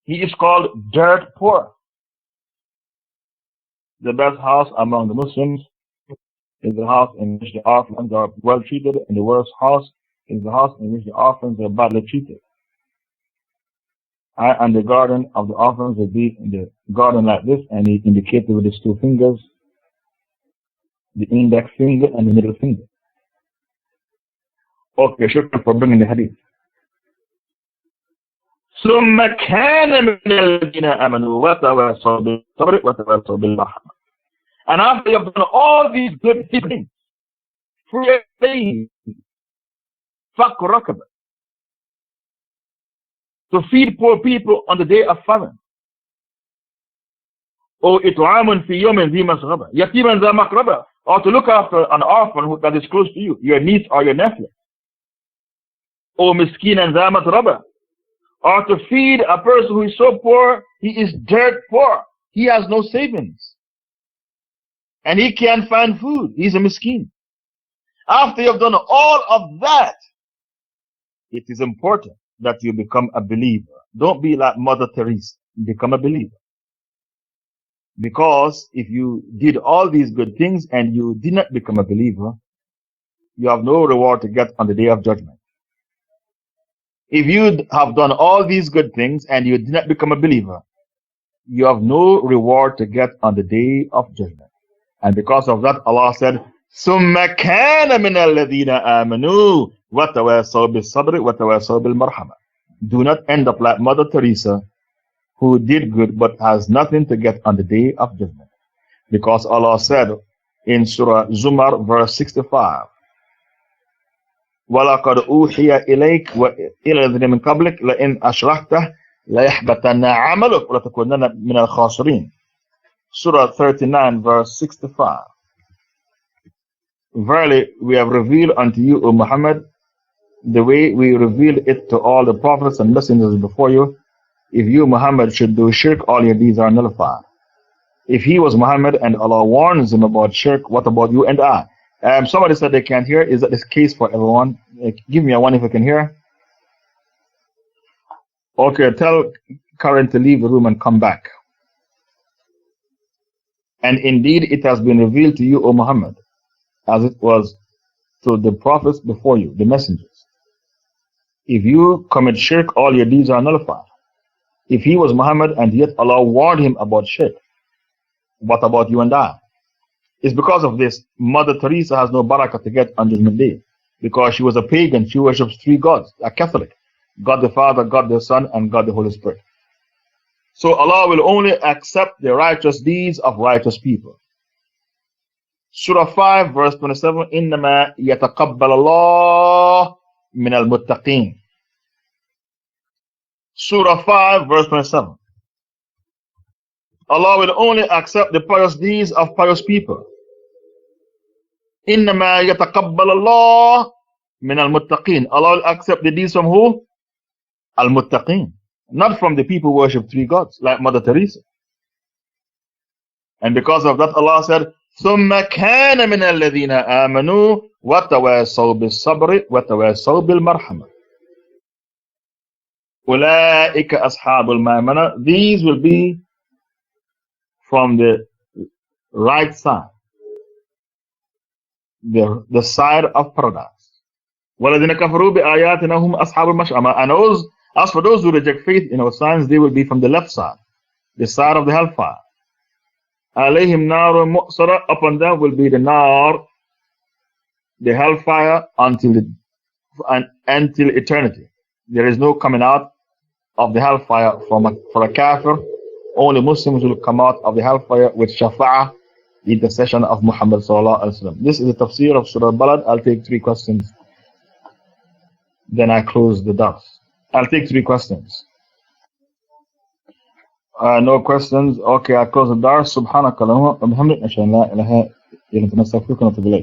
He is called dirt poor. The best house among the Muslims is the house in which the orphans are well treated, and the worst house is the house in which the orphans are badly treated. And the garden of the orphans will be in the garden like this, and he indicated with his two fingers, the index finger and the middle finger. Okay, shukran for bringing the hadith. ثم كان من الذين آمنوا وتواصوا بالصبر وتواصوا بالرحمة. And after you have done all these good things, free things, فك ركبة, to feed poor people on the day of famine, or إطعام في يوم ذي مسغبة, يتيما ذا مقربة, or to look after an orphan that is close to you, your niece or your nephew, or miskinan ذا متربة, or to feed a person who is so poor, he is dirt poor, he has no savings, and he can't find food, he's a miskin. After you have done all of that, it is important that you become a believer. Don't be like Mother Teresa. Become a believer. Because if you did all these good things and you did not become a believer, you have no reward to get on the day of judgment. If you have done all these good things and you did not become a believer, you have no reward to get on the day of judgment. And because of that, Allah said, ثُمَّ كَانَ مِنَ الَّذِينَ آمَنُوا وَتَوَاصَوْا بِالصَّبْرِ وَتَوَاصَوْا بِالْمَرْحَمَةِ. Do not end up like Mother Teresa, who did good but has nothing to get on the day of judgment. Because Allah said in Surah Zumar, verse 65, وَلَقَدْ أُوحِيَ إِلَيْكَ وَإِلَى الَّذِينَ مِنْ قَبْلِكَ لَإِنْ أَشْرَكْتَ لَيَحْبَطَنَّ عَمَلُكَ وَلَتَكُونَنَّ مِنَ الْخَاسِرِينَ. Surah 39, verse 65. Verily, we have revealed unto you, O Muhammad, the way we revealed it to all the prophets and messengers before you. If you, Muhammad, should do shirk, all your deeds are nullified. If he was Muhammad and Allah warns him about shirk, what about you and I? Somebody said they can't hear. Is that the case for everyone? Give me a one if you can hear. Okay, tell Karen to leave the room and come back. And indeed, it has been revealed to you, O Muhammad, as it was to the prophets before you, the messengers. If you commit shirk, all your deeds are nullified. If he was Muhammad and yet Allah warned him about shirk, what about you and I? It's because of this, Mother Teresa has no barakah to get on Judgment Day. Because she was a pagan, she worships three gods, a Catholic. God the Father, God the Son, and God the Holy Spirit. So Allah will only accept the righteous deeds of righteous people. Surah 5, verse 27, إِنَّمَا يَتَقَبَّلَ اللَّهُ مِنَ الْمُتَّقِينَ. Surah 5, verse 27. Allah will only accept the pious deeds of pious people. إِنَّمَا يَتَقَبَّلَ اللَّهُ مِنَ الْمُتَّقِينَ. Allah will accept the deeds from who? Al-Muttaqeen. Not from the people who worship three gods, like Mother Teresa. And because of that, Allah said, ثُمَّ كَانَ مِنَ الَّذِينَ آمَنُوا وَتَوَاصَوْا بِالصَّبْرِ وَتَوَاصَوْا بِالْمَرْحَمَةِ. أُولَٰئِكَ أَصْحَابُ الْمَيْمَنَةِ. These will be from the right side, the side of paradise. وَالَّذِينَ كَفَرُوا بِآيَاتِنَا هُمْ أَصْحَابُ الْمَشْأَمَةِ. And as for those who reject faith in our signs, they will be from the left side, the side of the hellfire. عَلَيْهِمْ نَارٌ مُؤْصَرَةٌ. Upon them will be the nar, the hellfire, until eternity. There is no coming out of the hellfire for a kafir. Only Muslims will come out of the hellfire with shafa'ah, the intercession of Muhammad sallallahu alaihi wasallam. This is the tafsir of Surah Al Balad. I'll take 3 questions. Then I close the dars. I'll take 3 questions. No questions. Okay, I close the dars. Subhanaka Allahumma wa bihamdika, ashhadu an la ilaha illa anta, astaghfiruka wa atubu ilayk.